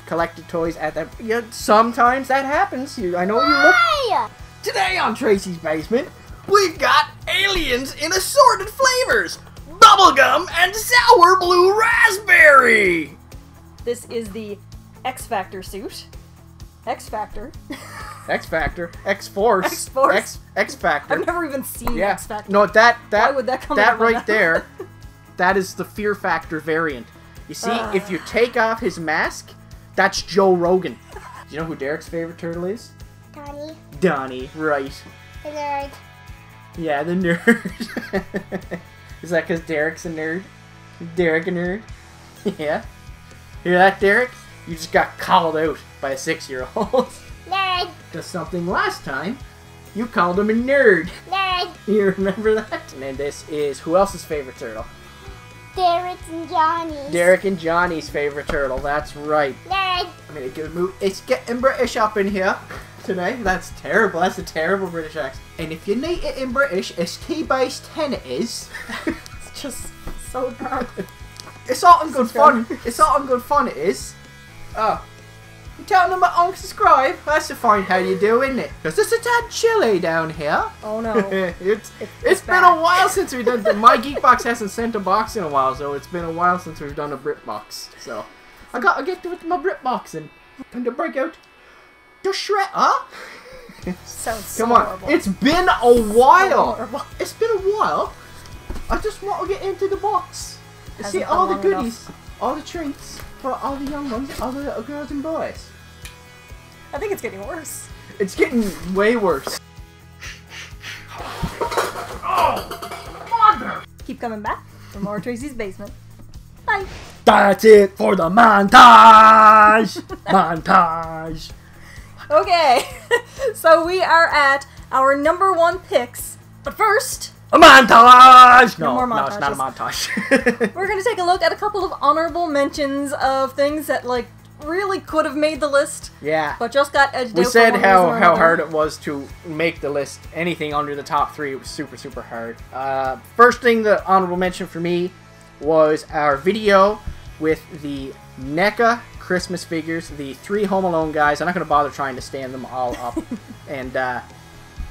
collected toys at that. Yeah, sometimes that happens. I know you look. Today on Tracey's Basement, we've got aliens in assorted flavors, bubblegum and sour blue raspberry. This is the X Factor suit. X Factor. X Factor, X Force, X Factor. I've never even seen X Factor. No, Why would that come out of my right mouth? there, that is the Fear Factor variant. You see, if you take off his mask, that's Joe Rogan. Do you know who Derek's favorite turtle is? Donnie. Donnie, right. The nerd. Yeah, the nerd. Is that because Derek's a nerd? Is Derek a nerd? Yeah. Hear that, Derek? You just got called out by a 6-year-old. Nerd. Does something last time. You called him a nerd. Nerd. You remember that? And then this is who else's favorite turtle? Derek and Johnny's. Derek and Johnny's favorite turtle. That's right. Nerd. I mean, a good move. It's getting British up in here today. That's terrible. That's a terrible British accent. And if you need it in British, it's key-based 10 it is. It's just so dumb. It's all in good fun. It's all in good fun it is. Oh. You telling them to unsubscribe? That's to find how you do, isn't it? Because it's a tad chilly down here. Oh no. it's been a while since we've done. My Geekbox hasn't sent a box in a while, so it's been a while since we've done a BritBox. So I gotta get to my BritBox and time to break out the shredder. Sounds so Come on, horrible. it's been a while. horrible. It's been a while. I just want to get into the box and see Hasn't all been the long goodies, all the treats for all the young ones, all the little girls and boys. I think it's getting worse. It's getting way worse. Keep coming back for more Tracey's Basement. Bye. That's it for the montage. Montage. Okay, so we are at our #1 picks, but first... A montage! No more no, it's not a montages. montage. We're going to take a look at a couple of honorable mentions of things that, like, really could have made the list. Yeah. But just got edged out. We for said one how reason or another. hard it was to make the list. Anything under the top 3 was super, super hard. First thing, the honorable mention for me was our video with the NECA Christmas figures, the 3 Home Alone guys. I'm not going to bother trying to stand them all up. And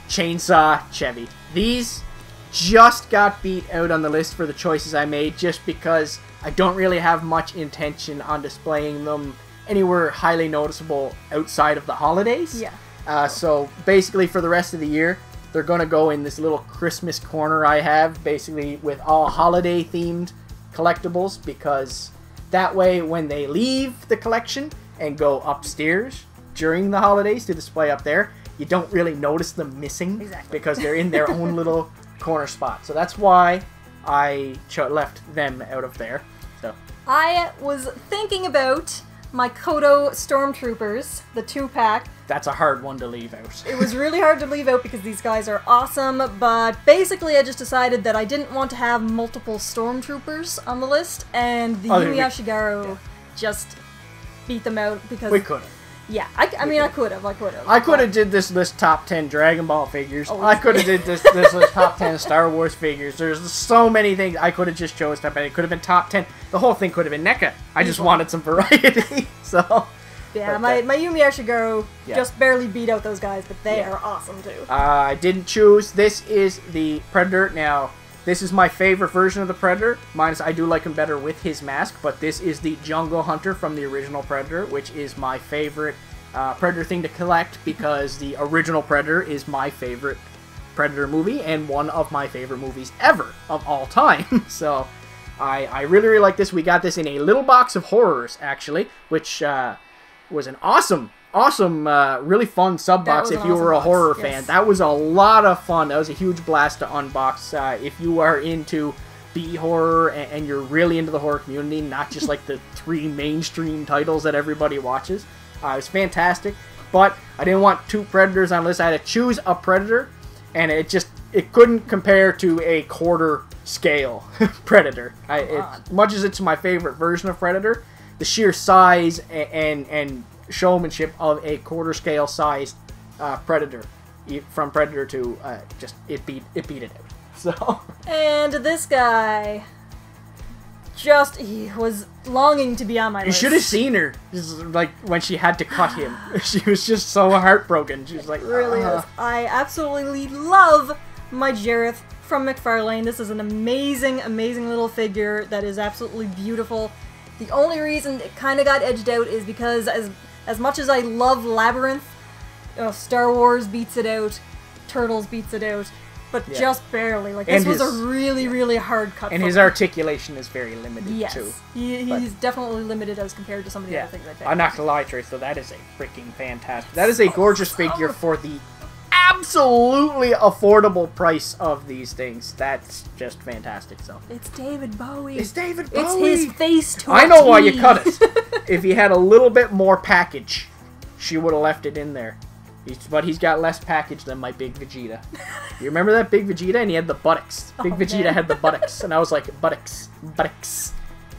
Chainsaw Chevy. These just got beat out on the list for the choices I made just because I don't really have much intention on displaying them anywhere highly noticeable outside of the holidays. Yeah. So basically for the rest of the year, they're going to go in this little Christmas corner I have, basically with all holiday themed collectibles, because that way when they leave the collection and go upstairs during the holidays to display up there, you don't really notice them missing because they're in their own little corner spot. So that's why I left them out of there. So I was thinking about my Kodo Stormtroopers, the 2-pack. That's a hard one to leave out. It was really hard to leave out because these guys are awesome, but basically I just decided that I didn't want to have multiple Stormtroopers on the list, and the Yumi Ashigaru just beat them out because... We could. Yeah, I mean, I could have. I could have did this list top 10 Dragon Ball figures. Oh, I could have did this list top 10 Star Wars figures. There's so many things I could have just chose. Top 10. It could have been top 10. The whole thing could have been NECA. I just wanted some variety. So yeah, my Yumi Ashiguro just barely beat out those guys, but they are awesome too. I didn't choose. This is the Predator. Now, this is my favorite version of the Predator. Minus, I do like him better with his mask, but this is the Jungle Hunter from the original Predator, which is my favorite Predator thing to collect because the original Predator is my favorite Predator movie and one of my favorite movies ever of all time. So, I really, really like this. We got this in a little box of horrors, actually, which was an awesome, really fun sub box if you were a horror fan. That was a lot of fun. That was a huge blast to unbox. If you are into B horror and you're really into the horror community, not just like the 3 mainstream titles that everybody watches, it was fantastic. But I didn't want 2 Predators on the list. I had to choose a Predator, and it couldn't compare to a quarter scale Predator. Much as it's my favorite version of Predator, the sheer size and showmanship of a quarter scale sized Predator from Predator 2 it beat it out. So and this guy he was longing to be on my list. You should have seen her, just like when she had to cut him. She was just so heartbroken. She was like, really is. I absolutely love my Jareth from McFarlane. This is an amazing little figure that is absolutely beautiful. The only reason it kind of got edged out is because as much as I love Labyrinth, Star Wars beats it out, Turtles beats it out, but just barely. Like, this was a really hard cut. And his articulation is very limited, too. He's definitely limited as compared to some of the other things I picked. I'm not gonna lie, Trace, though, that is a freaking fantastic... That is a gorgeous figure for the absolutely affordable price of these things. That's just fantastic. So it's David Bowie. It's David Bowie. It's his face to I know why you cut it. If he had a little bit more package, she would have left it in there. But he's got less package than my Big Vegeta. You remember that Big Vegeta? And he had the buttocks. Big Vegeta had the buttocks. And I was like, buttocks.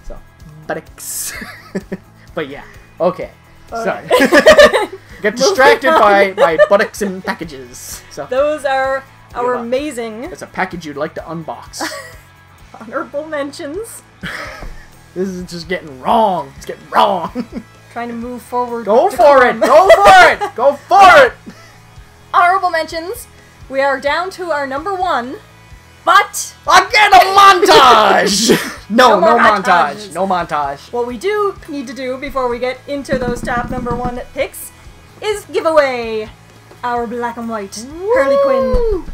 So, buttocks. But yeah. Okay. Sorry. Get distracted by buttocks and packages. So those are our amazing... It's a package you'd like to unbox. Honorable mentions. This is just getting wrong. It's getting wrong. Trying to move forward. Go for it! Go for it! Go for it! Honorable mentions. We are down to our number 1, but... Again, a montage! No montage. No montage. What we do need to do before we get into those top number 1 picks is give away our black and white Harley Quinn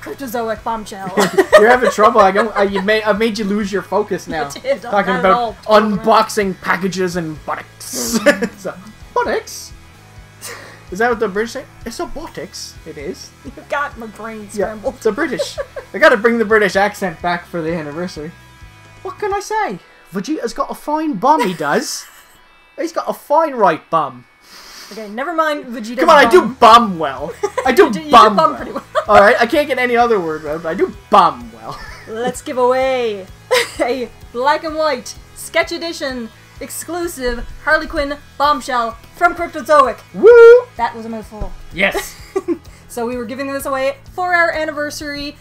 Cryptozoic Bombshell. You're having trouble. I've made you lose your focus now. I did. Talking about unboxing packages and buttocks. So, buttocks? Is that what the British say? It's a buttocks. It is. You got my brain scrambled. It's a British. I gotta bring the British accent back for the anniversary. What can I say? Vegeta's got a fine bum, he does. He's got a fine right bum. Okay, never mind Vegeta's Come on, bum. I do bum well. I do you bum, bum well. pretty well. Alright, I can't get any other word right, but I do bum well. Let's give away a black and white sketch edition exclusive Harley Quinn Bombshell from Cryptozoic. Woo! That was a mouthful. Yes. So we were giving this away for our anniversary.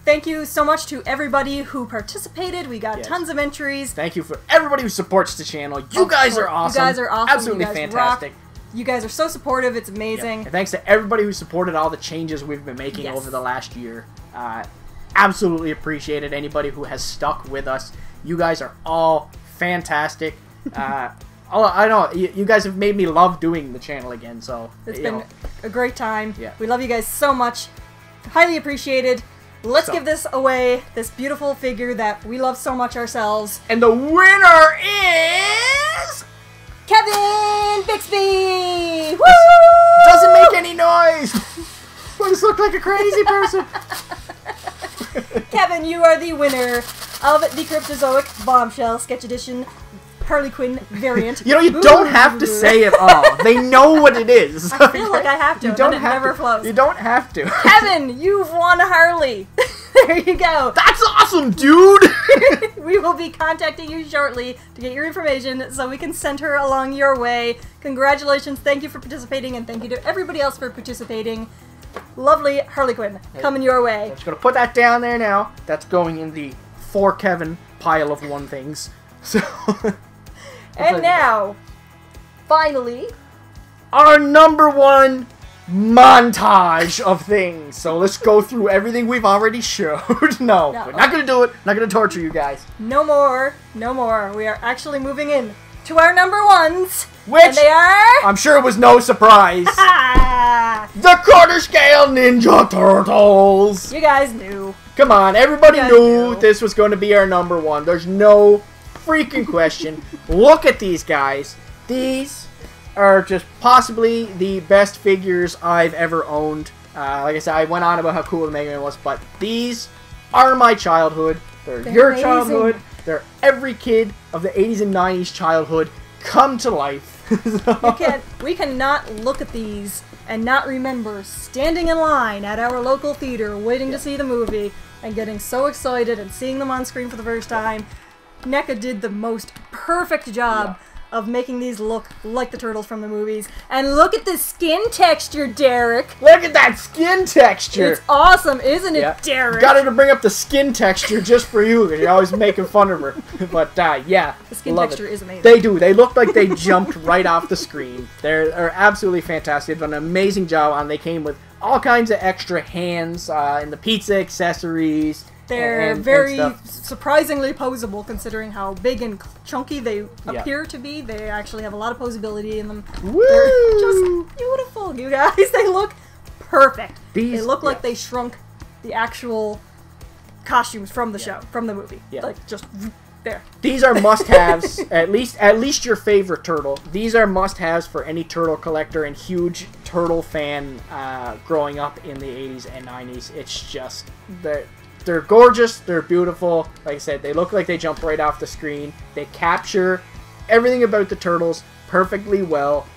Thank you so much to everybody who participated. We got tons of entries. Thank you for everybody who supports the channel. You guys are awesome. You guys are awesome. Absolutely you guys fantastic. Rock. You guys are so supportive. It's amazing. And thanks to everybody who supported all the changes we've been making over the last year. Absolutely appreciate it. Anybody who has stuck with us. You guys are all fantastic. I know you guys have made me love doing the channel again. So it's been a great time. Yeah. We love you guys so much. Highly appreciated. Let's give this away. This beautiful figure that we love so much ourselves. And the winner is Kevin Bixby! Woo! Doesn't make any noise! I just look like a crazy person. Kevin, you are the winner of the Cryptozoic Bombshell Sketch Edition Harley Quinn variant. You know, you don't have to say it all. They know what it is. I feel like I have to. You don't have have it never to. flows. You don't have to. Kevin, you've won Harley. There you go. That's awesome, dude! We will be contacting you shortly to get your information so we can send her along your way. Congratulations, thank you for participating, and thank you to everybody else for participating. Lovely Harley Quinn coming your way. I'm just going to put that down there now. That's going in the For Kevin pile of one things. So, and now, finally, our number one montage of things. So let's go through everything we've already showed. No, we're not going to do it. Not going to torture you guys. No more. No more. We are actually moving in to our number ones. Which, and they are... I'm sure it was no surprise. The quarter scale Ninja Turtles. You guys knew. Come on, everybody knew this was going to be our number one. There's no freaking question. Look at these guys. These are just possibly the best figures I've ever owned. Like I said, I went on about how cool the Megaman was, but these are my childhood. They're your amazing. childhood. They're every kid of the 80s and 90s childhood come to life. We cannot look at these and not remember standing in line at our local theater waiting to see the movie and getting so excited and seeing them on screen for the first time. NECA did the most perfect job of making these look like the turtles from the movies. And look at the skin texture, Derek! Look at that skin texture! It's awesome, isn't it, Derek? Got her to bring up the skin texture just for you, because you're always making fun of her. But, yeah. The skin texture is amazing. They do. They look like they jumped right off the screen. They're absolutely fantastic. They've done an amazing job on. They came with all kinds of extra hands and the pizza accessories. They're very surprisingly posable considering how big and chunky they appear to be. They actually have a lot of posability in them. Woo! They're just beautiful, you guys. They look perfect. They look like they shrunk the actual costumes from the show, from the movie. Like, just there. These are must-haves, at least your favorite turtle. These are must-haves for any turtle collector and huge turtle fan growing up in the 80s and 90s. It's just... They're gorgeous, they're beautiful. Like I said, they look like they jump right off the screen. They capture everything about the turtles perfectly well.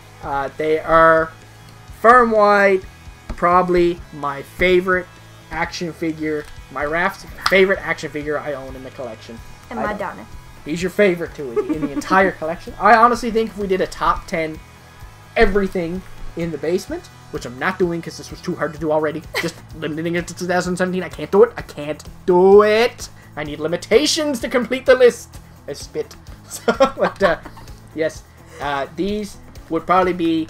They are far and wide probably my favorite action figure, favorite action figure I own in the collection. And Madonna. He's your favorite too in the entire collection. I honestly think if we did a top 10 everything in the basement, which I'm not doing because this was too hard to do already. Just limiting it to 2017. I can't do it. I can't do it. I need limitations to complete the list. I spit. So, but, yes, these would probably be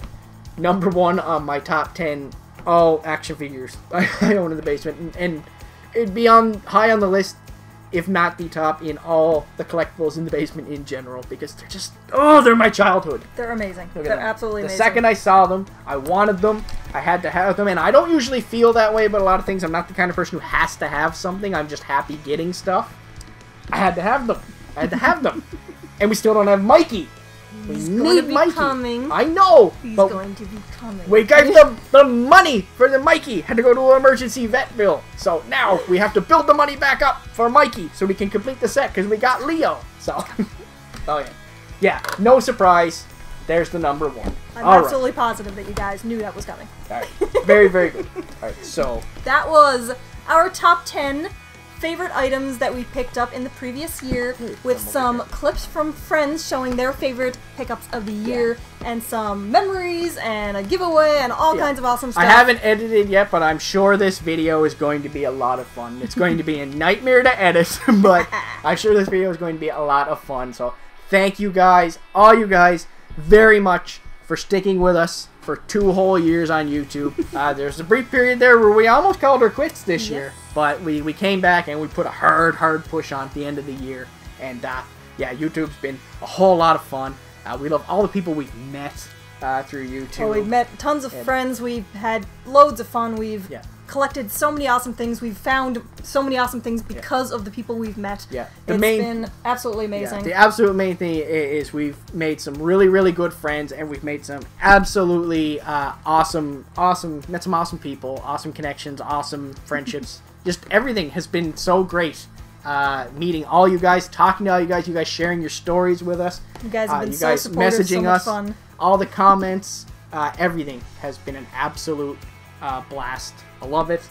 number one on my top 10 all action figures I own in the basement. And it'd be high on the list, if not the top, in all the collectibles in the basement in general, because they're just, they're my childhood. They're amazing. They're absolutely amazing. The second I saw them, I wanted them, I had to have them, and I don't usually feel that way about a lot of things. I'm not the kind of person who has to have something. I'm just happy getting stuff. I had to have them. I had to have them. And we still don't have Mikey. He's going to be Mikey. Coming. I know. He's going to be coming. We gave the money for the Mikey. Had to go to an emergency vet bill. So now we have to build the money back up for Mikey so we can complete the set because we got Leo. So, yeah, no surprise. There's the number one. I'm absolutely positive that you guys knew that was coming. All right, very, very good. All right, so that was our top 10 favorite items that we picked up in the previous year, with some clips from friends showing their favorite pickups of the year, and some memories and a giveaway and all kinds of awesome stuff. I haven't edited yet, but I'm sure this video is going to be a lot of fun. It's going to be a nightmare to edit, but I'm sure this video is going to be a lot of fun. So thank you guys, all you guys, very much for sticking with us for 2 whole years on YouTube. There's a brief period there where we almost called her quits this year, but we came back and we put a hard push on at the end of the year. And yeah, YouTube's been a whole lot of fun. We love all the people we've met through YouTube. Well, we've met tons of friends. We've had loads of fun. We've collected so many awesome things. We've found so many awesome things because of the people we've met. Yeah, it's been absolutely amazing. The absolute main thing is we've made some really good friends, and we've made some absolutely met some awesome people, awesome connections, awesome friendships. Just everything has been so great. Meeting all you guys, talking to all you guys sharing your stories with us. You guys have been so supportive, messaging so much us, fun. all the comments, everything has been an absolute blast. I love it.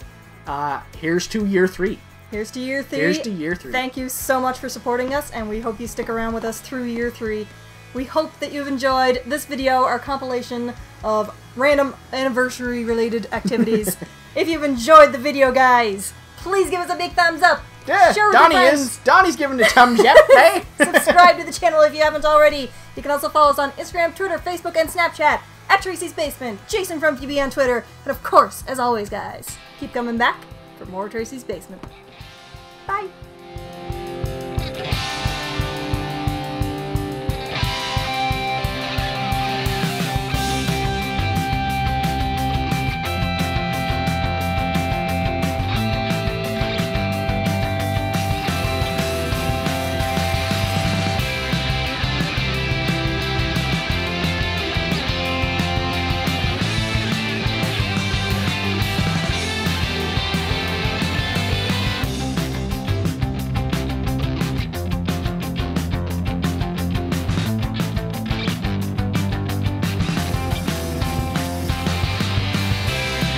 Here's to year 3. Here's to year 3. Here's to year 3. Thank you so much for supporting us, and we hope you stick around with us through year 3. We hope that you've enjoyed this video, our compilation of random anniversary-related activities. If you've enjoyed the video, guys, please give us a big thumbs up. Yeah, Share with Donnie your friends. is. Donnie's giving a thumbs up. Hey, subscribe to the channel if you haven't already. You can also follow us on Instagram, Twitter, Facebook, and Snapchat at Tracey's Basement, Jason from PB on Twitter, and of course, as always, guys, keep coming back for more Tracey's Basement. Bye.